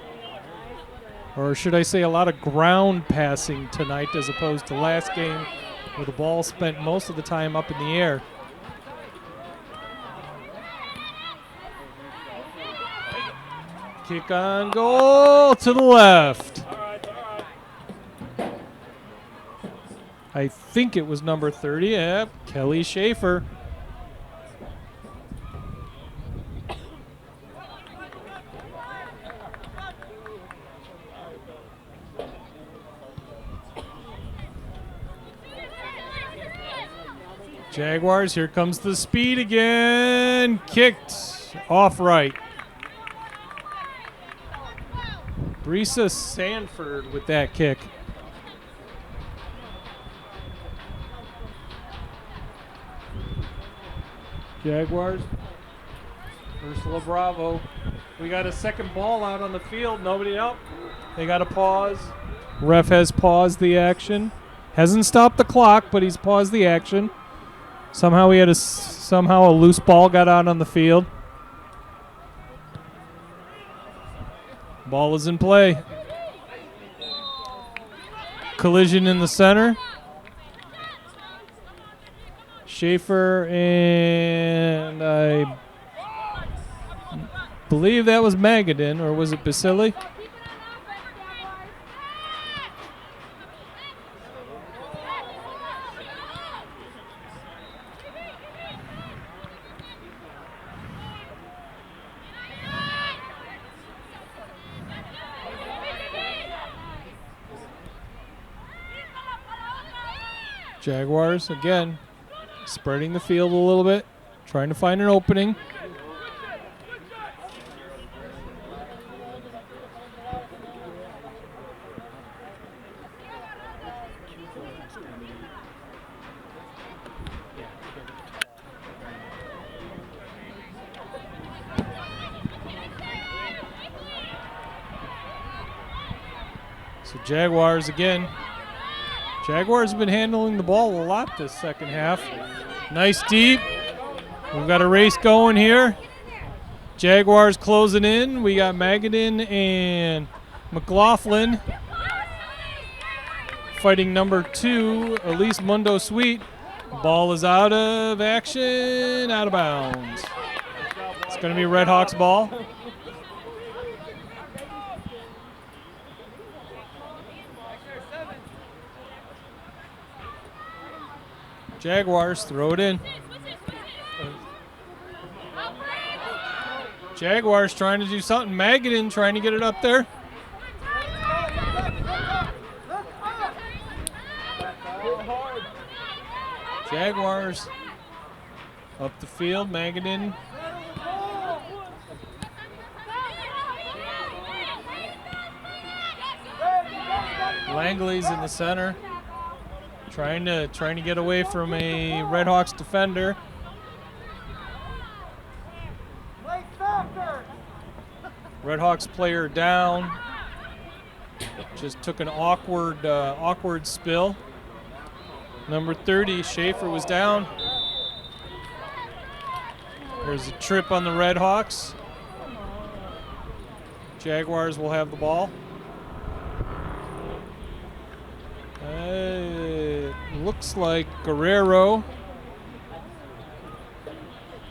Or should I say a lot of ground passing tonight as opposed to last game where the ball spent most of the time up in the air. Kick on goal to the left. I think it was number 30. Yep, Kelly Schaefer. Jaguars, here comes the speed again. Kicked off right. Brisa Sanford with that kick. Jaguars. Ursula Bravo. We got a second ball out on the field. Nobody up. They got to pause. Ref has paused the action. Hasn't stopped the clock, but he's paused the action. Somehow a loose ball got out on the field. Ball is in play. Collision in the center. Schaefer and I believe that was Magadan, or was it Basili? Jaguars again spreading the field a little bit, trying to find an opening. So Jaguars again. Jaguars have been handling the ball a lot this second half. Nice deep. We've got a race going here. Jaguars closing in. We got Magadan and McLaughlin fighting number 2, Elise Mundo Sweet. Ball is out of action, out of bounds. It's going to be Red Hawks ball. Jaguars throw it in. Jaguars trying to do something. Magadan trying to get it up there. Jaguars up the field. Magadan. Langley's in the center. Trying to get away from a Red Hawks defender. Red Hawks player down. Just took an awkward spill. Number 30, Schaefer was down. There's a trip on the Red Hawks. Jaguars will have the ball. Looks like Guerrero.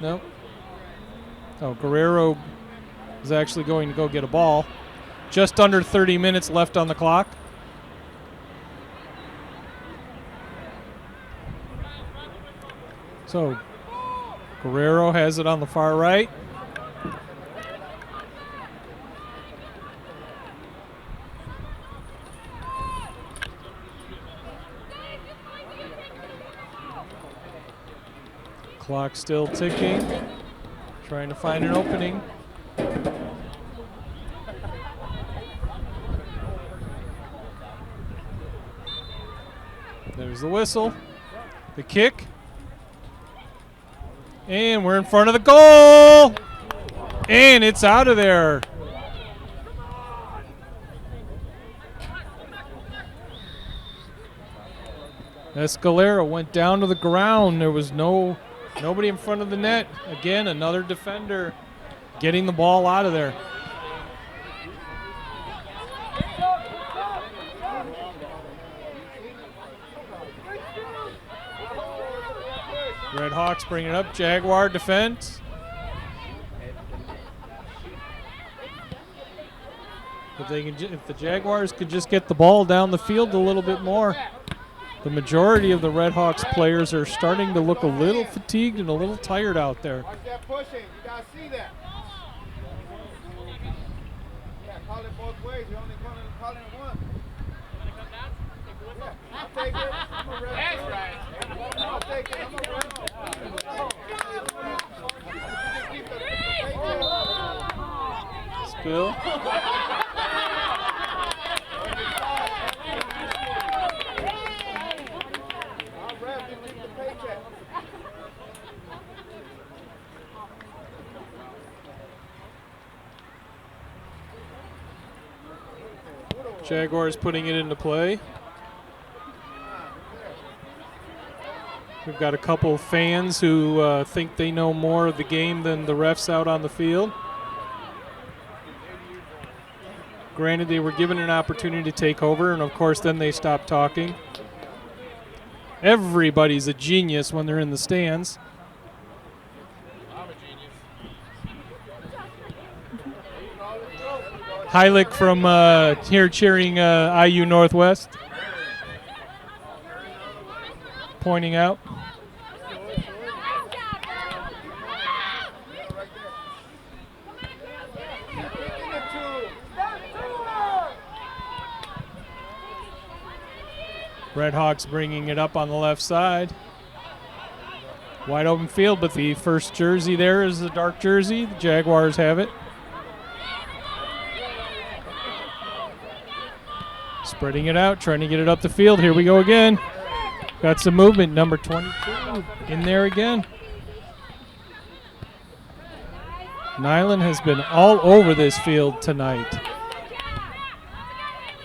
Nope. Oh, Guerrero is actually going to go get a ball. Just under 30 minutes left on the clock. So Guerrero has it on the far right. Clock still ticking. Trying to find an opening. There's the whistle. The kick. And we're in front of the goal. And it's out of there. Escalera went down to the ground. There was nobody in front of the net. Again, another defender getting the ball out of there. Red Hawks bring it up. Jaguar defense. If the Jaguars could just get the ball down the field a little bit more. The majority of the Red Hawks players are starting to look a little fatigued and a little tired out there. Watch that pushing. You got to see that. Yeah, call it both ways. You're only calling it one. Yeah, I'll take it. I'm a ref. That's right. I'll take it. I'm a ref. Spill. Jaguars putting it into play. We've got a couple fans who think they know more of the game than the refs out on the field. Granted, they were given an opportunity to take over, and of course then they stopped talking. Everybody's a genius when they're in the stands. I'm a genius. Heilig from here cheering IU Northwest, pointing out. Redhawks bringing it up on the left side. Wide open field, but the first jersey there is a dark jersey. The Jaguars have it. Spreading it out, trying to get it up the field. Here we go again. Got some movement. Number 22 in there again. Nyland has been all over this field tonight.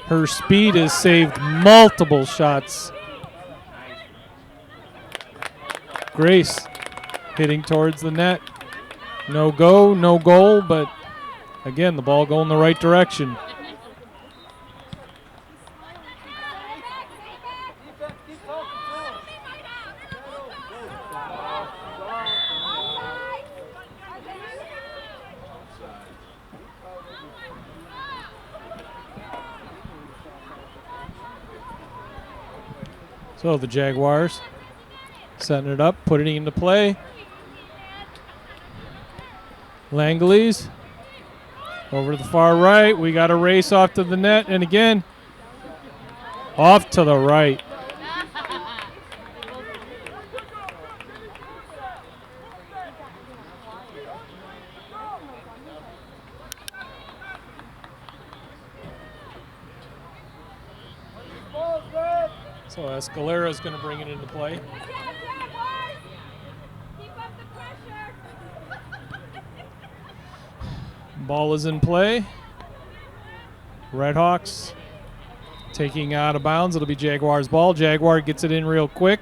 Her speed has saved multiple shots. Grace hitting towards the net. No go, no goal, but again, the ball going the right direction. So the Jaguars setting it up, putting it into play. Langley's over to the far right. We got a race off to the net, and again, off to the right. So Escalera is going to bring it into play. Ball is in play. Redhawks taking out of bounds. It'll be Jaguars' ball. Jaguar gets it in real quick.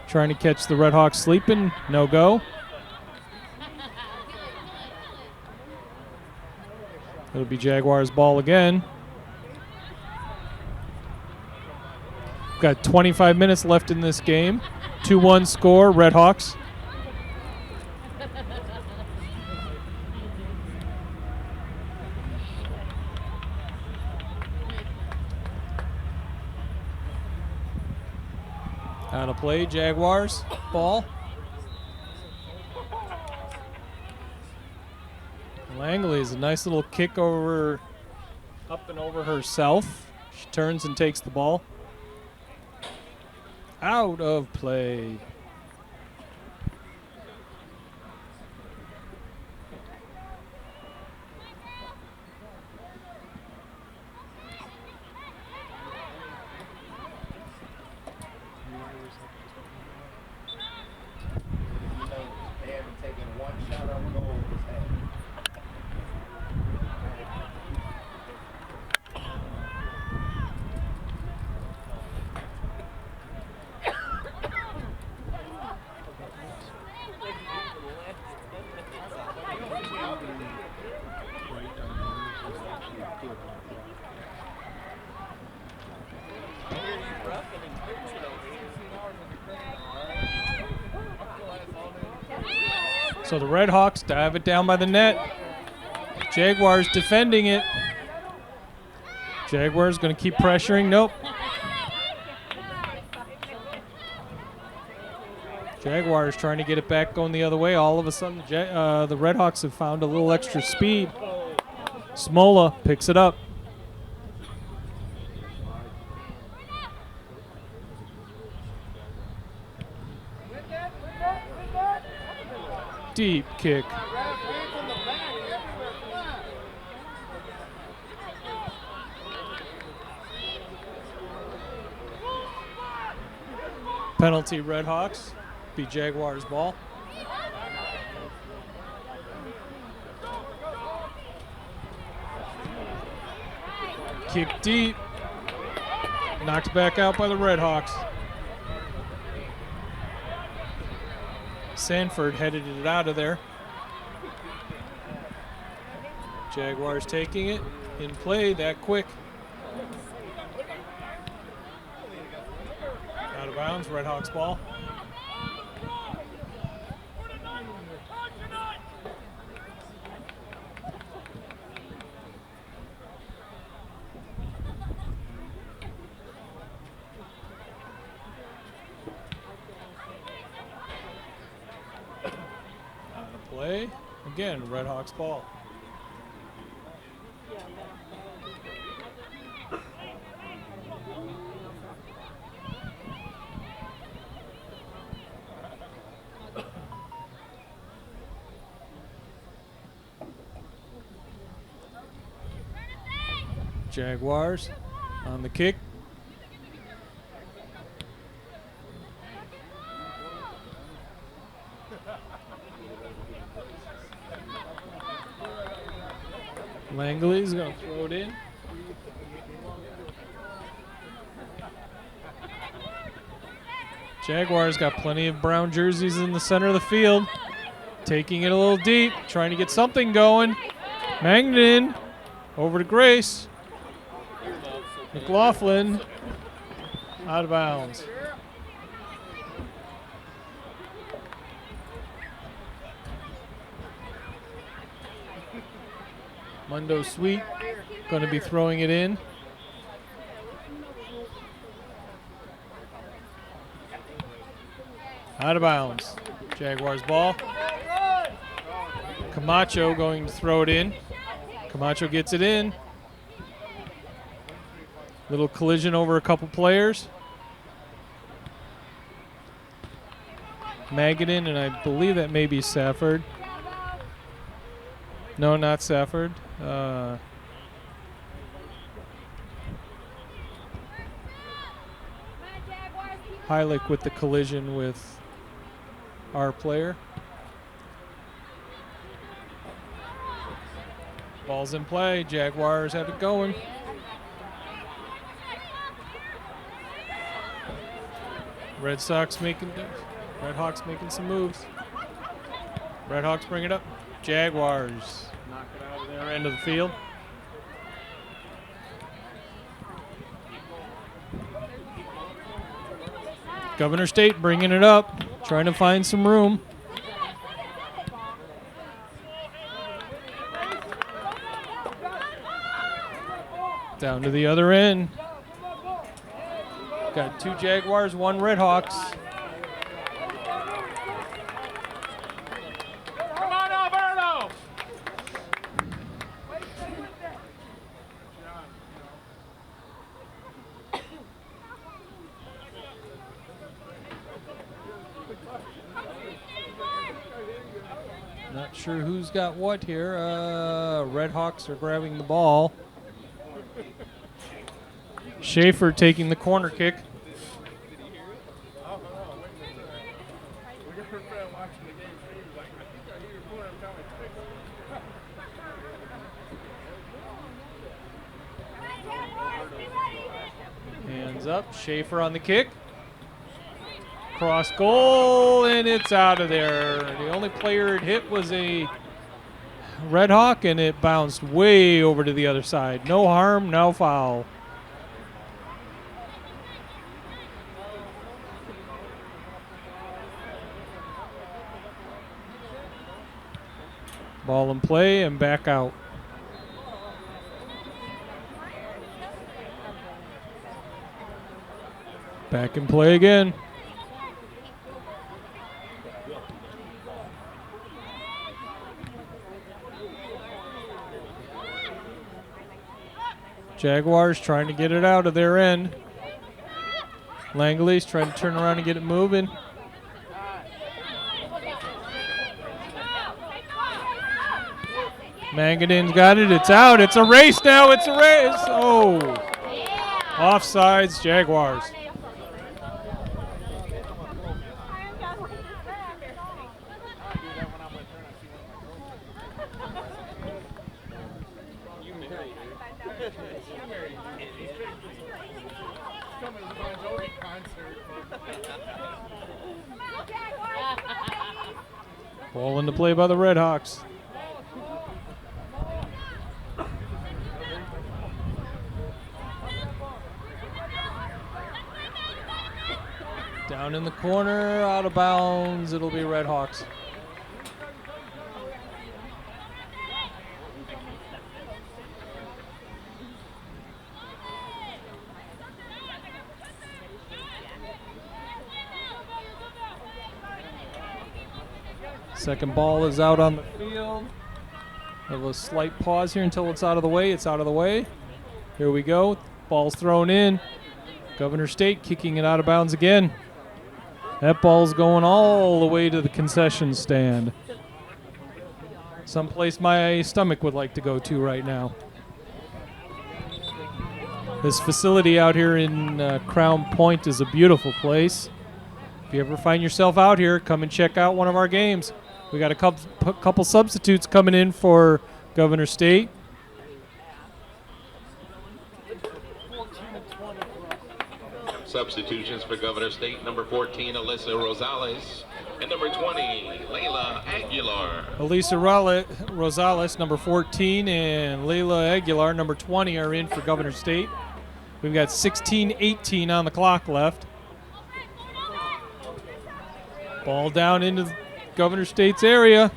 Trying to catch the Redhawks sleeping. No go. It'll be Jaguars' ball again. Got 25 minutes left in this game. 2-1 score, Redhawks. Out of play, Jaguars. Ball. Langley is a nice little kick over, up and over herself. She turns and takes the ball. Out of play. They haven't taken one shot on goal this half. So the Redhawks dive it down by the net. Jaguars defending it. Jaguars going to keep pressuring. Nope. Jaguars trying to get it back going the other way. All of a sudden, the Redhawks have found a little extra speed. Smola picks it up. Deep kick. Penalty, Redhawks. Be Jaguars' ball. Kick deep. Knocked back out by the Redhawks. Sanford headed it out of there. Jaguars taking it in play that quick. Out of bounds, Redhawks ball. Out of play. Again, Redhawks ball. Jaguars on the kick. Langley's going to throw it in. Jaguars got plenty of brown jerseys in the center of the field. Taking it a little deep, trying to get something going. Magnin over to Grace. McLaughlin out of bounds. Mundo Sweet going to be throwing it in. Out of bounds. Jaguars ball. Camacho going to throw it in. Camacho gets it in. Little collision over a couple players. Magadan, and I believe that may be Safford. No, not Safford. Heilig with the collision with our player. Ball's in play. Jaguars have it going. Redhawks making some moves. Redhawks bring it up. Jaguars knock it out of their end of the field. Governor State bringing it up, trying to find some room. Down to the other end. Got 2 Jaguars, 1 Redhawks. Come on, Alberto! Not sure who's got what here. Redhawks are grabbing the ball. Schaefer taking the corner kick. Hands up. Schaefer on the kick. Cross goal, and it's out of there. The only player it hit was a Redhawk, and it bounced way over to the other side. No harm, no foul. Ball in play and back out. Back in play again. Jaguars trying to get it out of their end. Langley's trying to turn around and get it moving. Magadan's got it. It's out. It's a race now. It's a race. Oh. Offsides, Jaguars. Ball into play by the Red Hawks. Down in the corner, out of bounds. It'll be Red Hawks. Second ball is out on the field. Have a slight pause here until it's out of the way. It's out of the way. Here we go. Ball's thrown in. Governor State kicking it out of bounds again. That ball's going all the way to the concession stand. Someplace my stomach would like to go to right now. This facility out here in Crown Point is a beautiful place. If you ever find yourself out here, come and check out one of our games. We got a couple substitutes coming in for Governor State. Substitutions for Governor State, number 14, Alyssa Rosales, and number 20, Layla Aguilar. Elisa Rosales, number 14, and Layla Aguilar, number 20, are in for Governor State. We've got 16-18 on the clock left. Ball down into Governor State's area.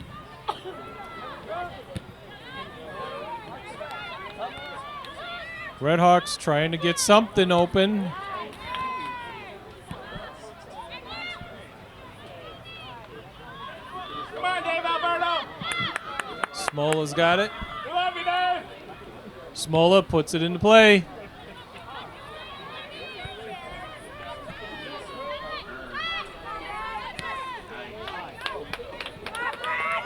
Red Hawks trying to get something open. Come on, Dave Alberto. Smola's got it. We love you, Dave. Smola puts it into play.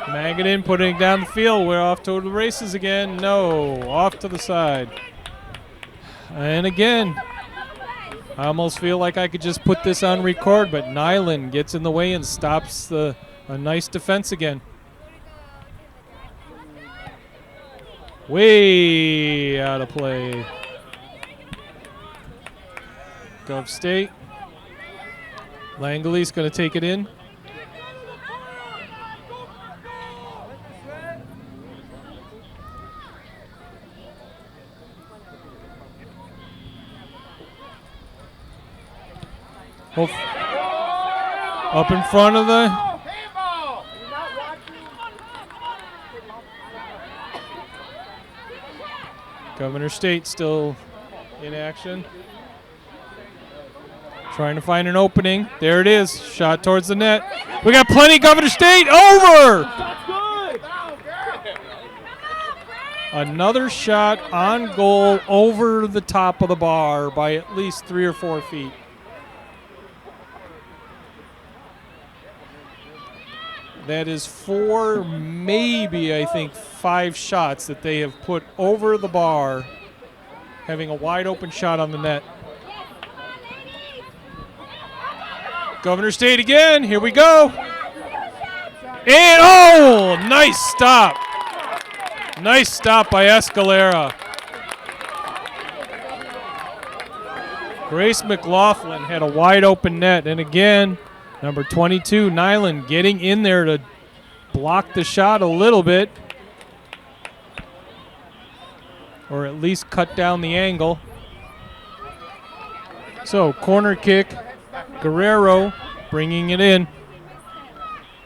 Magadan putting it down the field. We're off to the races again. No, off to the side. And again, I almost feel like I could just put this on record, but Nyland gets in the way and stops a nice defense again. Way out of play. Gov State. Langley's going to take it in. Up in front of the Governor State still in action. Trying to find an opening. There it is. Shot towards the net. We got plenty. Governor State over. Another shot on goal over the top of the bar by at least 3 or 4 feet. That is 4, maybe I think 5 shots that they have put over the bar, having a wide open shot on the net. Governor State again. Here we go. And oh, nice stop. Nice stop by Escalera. Grace McLaughlin had a wide open net. And again, number 22, Nyland, getting in there to block the shot a little bit, or at least cut down the angle. So, corner kick, Guerrero bringing it in.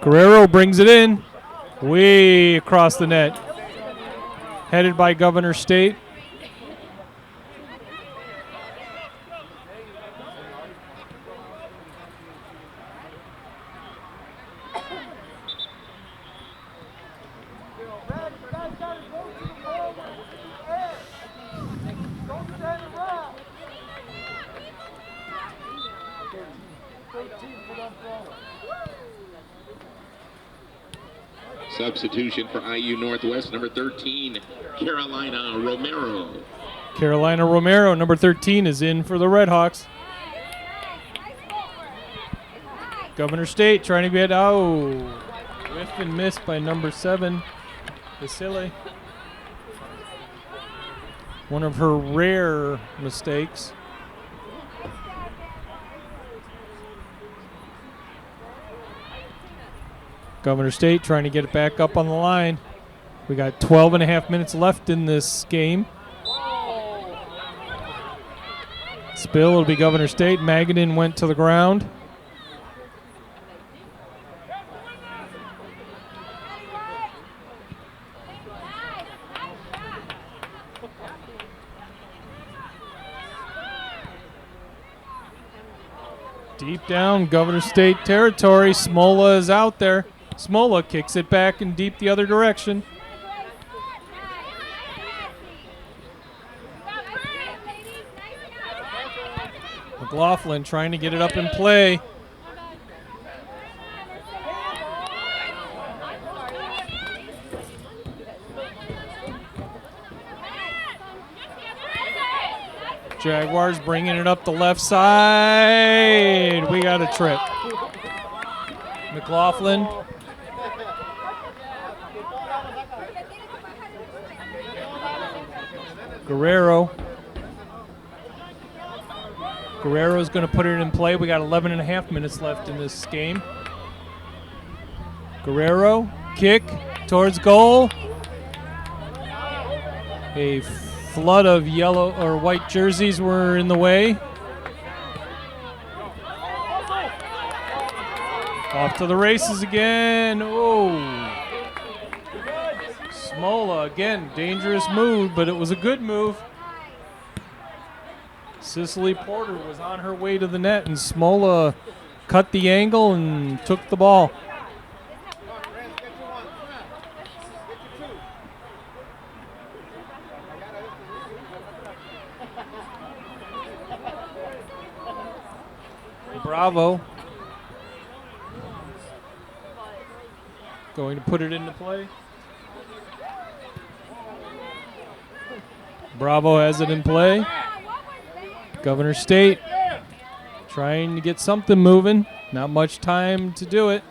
Guerrero brings it in, way across the net. Headed by Governor State. Substitution for IU Northwest, number 13, Carolina Romero. Carolina Romero, number 13, is in for the Red Hawks. Governor State trying to get out. Whiff and miss by number 7, Vasile. One of her rare mistakes. Governor State trying to get it back up on the line. We got 12 and a half minutes left in this game. Spill will be Governor State. Magadan went to the ground. Deep down, Governor State territory. Smola is out there. Smola kicks it back and deep the other direction. McLaughlin trying to get it up in play. Jaguars bringing it up the left side. We got a trip. McLaughlin. Guerrero. Guerrero's going to put it in play. We got 11 and a half minutes left in this game. Guerrero, kick towards goal. A flood of yellow or white jerseys were in the way. Off to the races again. Oh. Smola again, dangerous move, but it was a good move. Cicely Porter was on her way to the net, and Smola cut the angle and took the ball. Bravo going to put it into play. Bravo has it in play. Governor State trying to get something moving. Not much time to do it.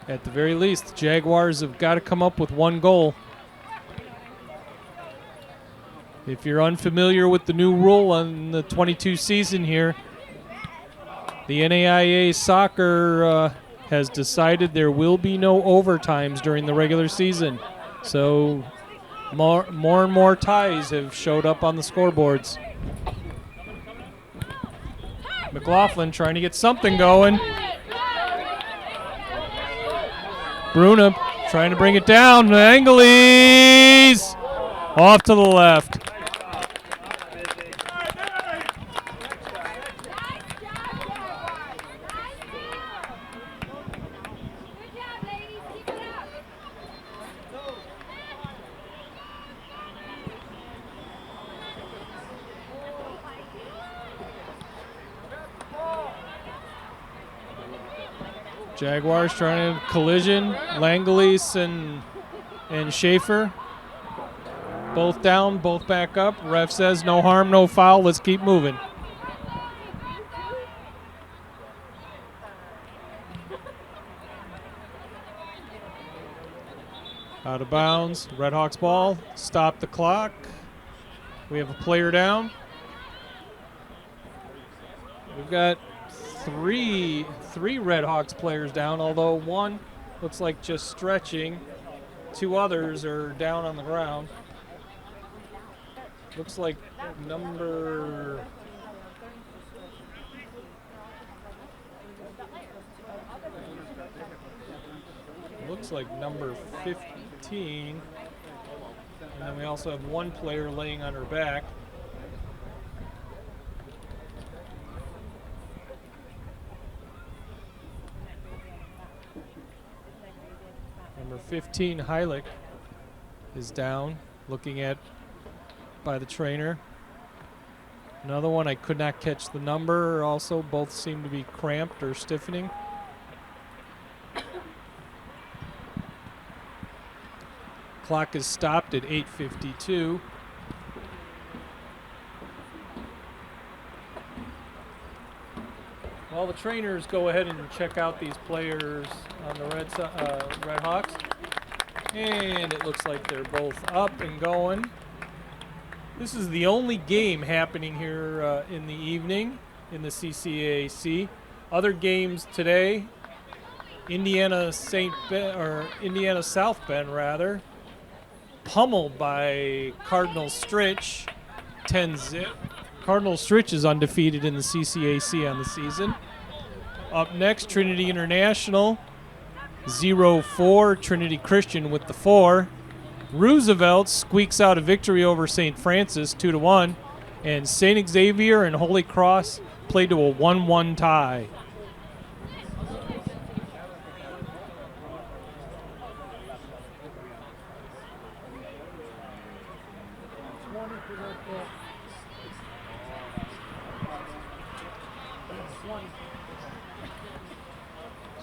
At the very least, the Jaguars have got to come up with one goal. If you're unfamiliar with the new rule on the 22 season here, the NAIA soccer has decided there will be no overtimes during the regular season. So more and more ties have showed up on the scoreboards. McLaughlin trying to get something going. Bruna trying to bring it down. Angeles off to the left. Jaguars trying to collision. Langelis and Schaefer. Both down, both back up. Ref says no harm, no foul. Let's keep moving. Out of bounds. Redhawks ball. Stop the clock. We have a player down. We've got three Redhawks players down, although one looks like just stretching. Two others are down on the ground. Looks like number number 15. And then we also have one player laying on her back. Number 15, Heilig, is down, looking at by the trainer. Another one, I could not catch the number. Also, both seem to be cramped or stiffening. Clock is stopped at 8:52. While the trainers go ahead and check out these players on the Redhawks. And it looks like they're both up and going. This is the only game happening here in the evening in the CCAC. Other games today, Indiana South Bend rather, pummeled by Cardinal Stritch, 10-0. Cardinal Stritch is undefeated in the CCAC on the season. Up next, Trinity International, 0-4. Trinity Christian with the 4. Roosevelt squeaks out a victory over St. Francis, 2-1. And St. Xavier and Holy Cross played to a 1-1 tie.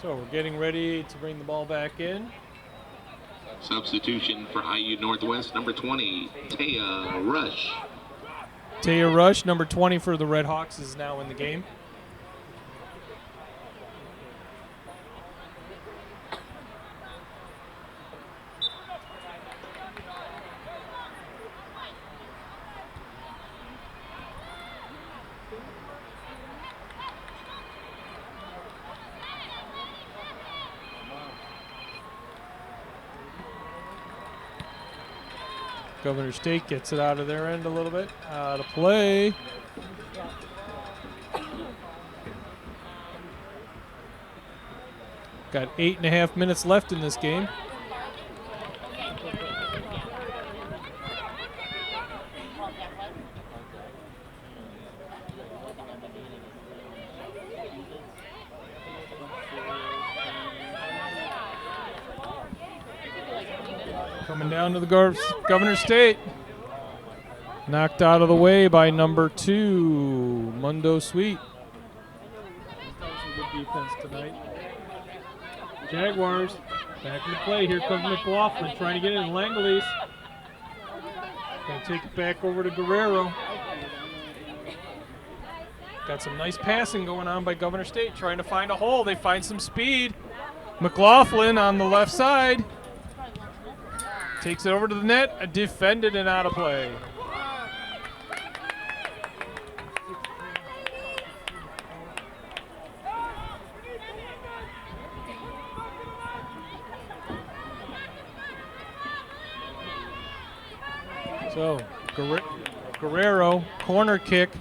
So we're getting ready to bring the ball back in. Substitution for IU Northwest, number 20, Taya Rush. Taya Rush, number 20 for the Red Hawks, is now in the game. Governor State gets it out of their end a little bit. Out of play. Got 8.5 minutes left in this game. Coming down to the Governor State. Knocked out of the way by number 2, Mundo Sweet. Good defense tonight. Jaguars back in the play. Here comes McLaughlin trying to get in. Langelis going to take it back over to Guerrero. Got some nice passing going on by Governor State, trying to find a hole. They find some speed. McLaughlin on the left side. Takes it over to the net, defended and out of play. So, Guerrero, corner kick,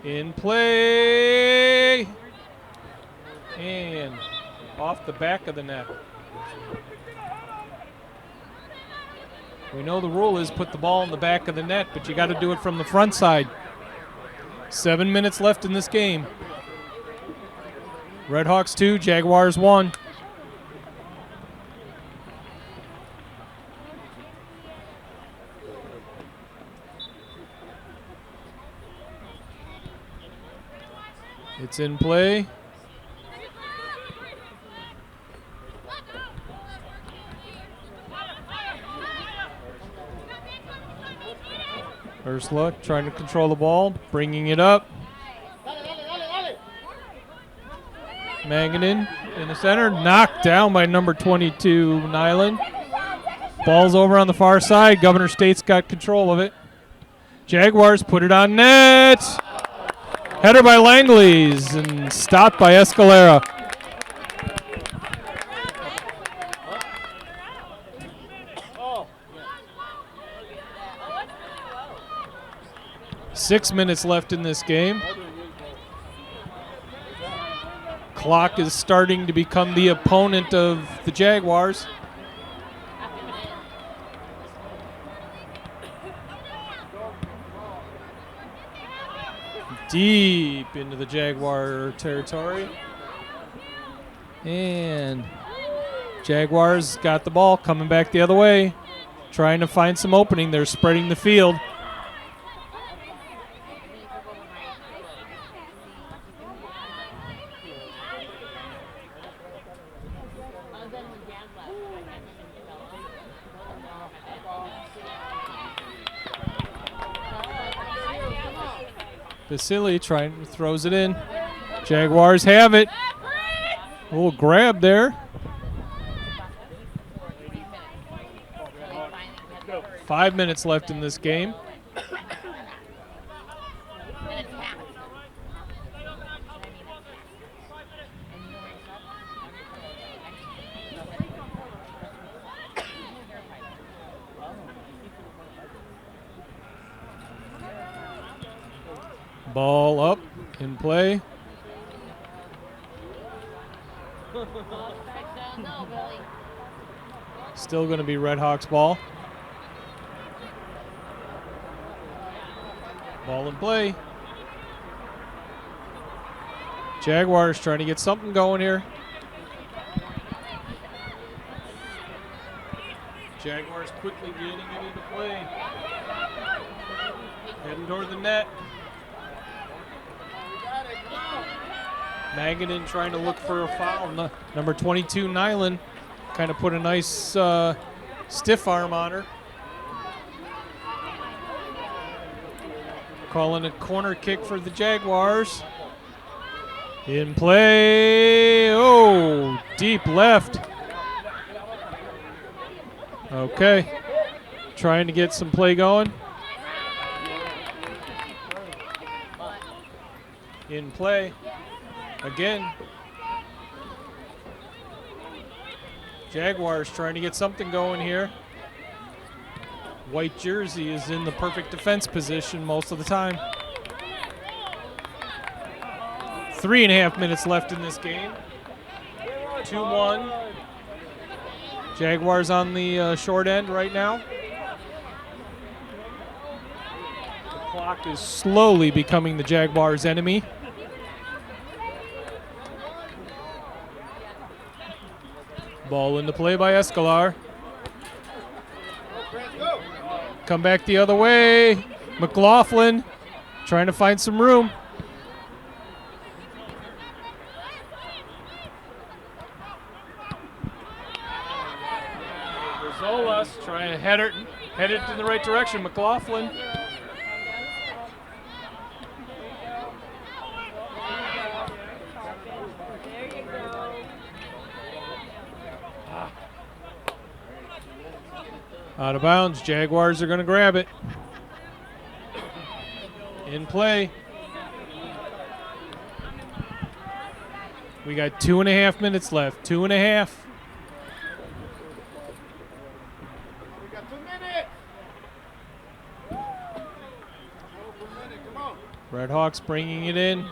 in play, and off the back of the net. We know the rule is put the ball in the back of the net, but you got to do it from the front side. 7 minutes left in this game. Red Hawks 2, Jaguars 1. It's in play. Ursula trying to control the ball, bringing it up. Maganin in the center, knocked down by number 22, Nyland. Ball's over on the far side. Governor State's got control of it. Jaguars put it on net. Header by Langley's and stopped by Escalera. Six minutes left in this game. Clock is starting to become the opponent of the Jaguars. Deep into the Jaguar territory. And Jaguars got the ball, coming back the other way, trying to find some opening. They're spreading the field. Vasily throws it in. Jaguars have it. A little grab there. 5 minutes left in this game. Ball up in play. Still going to be Red Hawks ball. Ball in play. Jaguars trying to get something going here. Jaguars quickly getting it into play. Heading toward the net. Magadan trying to look for a foul. Number 22, Nyland, kind of put a nice stiff arm on her. Calling a corner kick for the Jaguars. In play. Oh, deep left. Okay. Trying to get some play going. In play. Again. Jaguars trying to get something going here. White jersey is in the perfect defense position most of the time. 3.5 minutes left in this game. 2-1. Jaguars on the short end right now. The clock is slowly becoming the Jaguars' enemy. Ball into play by Escalar. Come back the other way. McLaughlin trying to find some room. Zolas trying to head it in the right direction. McLaughlin. Out of bounds. Jaguars are going to grab it. In play. We got 2.5 minutes left. 2.5. We got 2 minutes. Come on. Red Hawks bringing it in.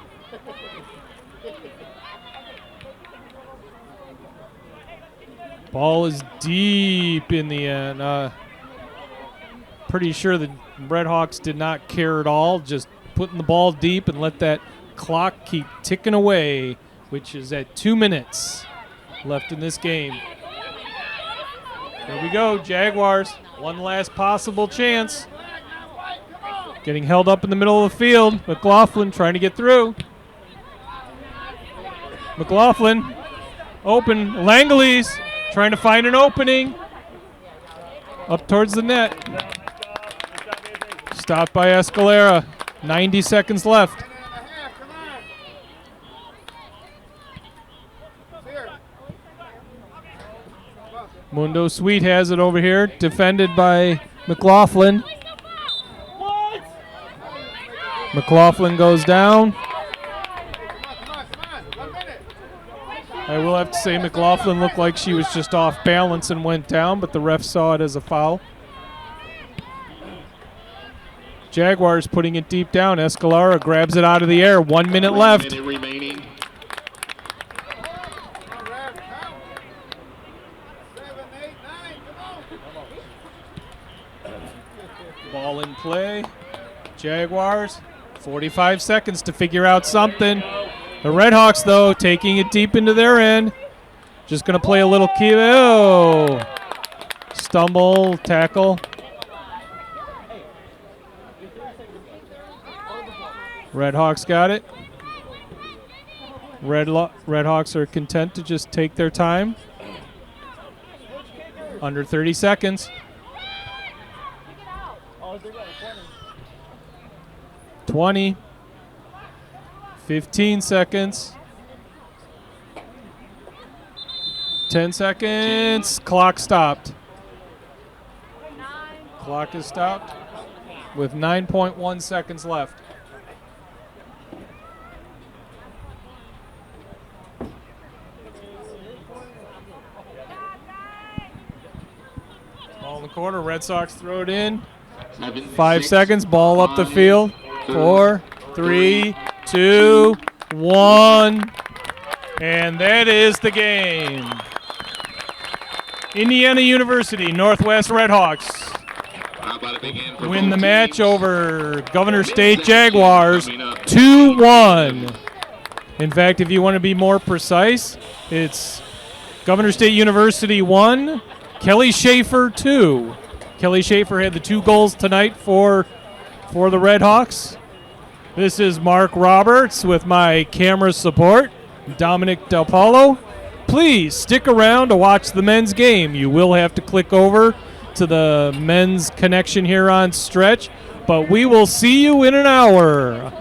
Ball is deep in the end. Pretty sure the Red Hawks did not care at all, just putting the ball deep and let that clock keep ticking away, which is at 2 minutes left in this game. Here we go, Jaguars. One last possible chance. Getting held up in the middle of the field. McLaughlin trying to get through. McLaughlin open. Langeles trying to find an opening. Up towards the net. Stopped by Escalera. 90 seconds left. Mundo Sweet has it over here. Defended by McLaughlin. McLaughlin goes down. I will have to say McLaughlin looked like she was just off balance and went down, but the ref saw it as a foul. Jaguars putting it deep down. Escalara grabs it out of the air. 1 minute left. 1 minute remaining. Ball in play. Jaguars, 45 seconds to figure out something. The Red Hawks, though, taking it deep into their end. Just going to play a little key. Oh! Stumble, tackle. Red Hawks got it. Red Hawks are content to just take their time. Under 30 seconds. 20. 15 seconds. 10 seconds. Clock stopped. Clock is stopped with 9.1 seconds left. Ball in the corner. Red Sox throw it in. 5 seconds. Ball up the field. 4, 3, 2, 1. And that is the game. Indiana University Northwest Redhawks win the match over Governor State Jaguars 2-1. In fact, if you want to be more precise, it's Governor State University 1, Kelly Schaefer 2. Kelly Schaefer had the 2 goals tonight for the Redhawks. This is Mark Roberts with my camera support, Dominic Del Paulo. Please stick around to watch the men's game. You will have to click over to the men's connection here on Stretch, but we will see you in an hour.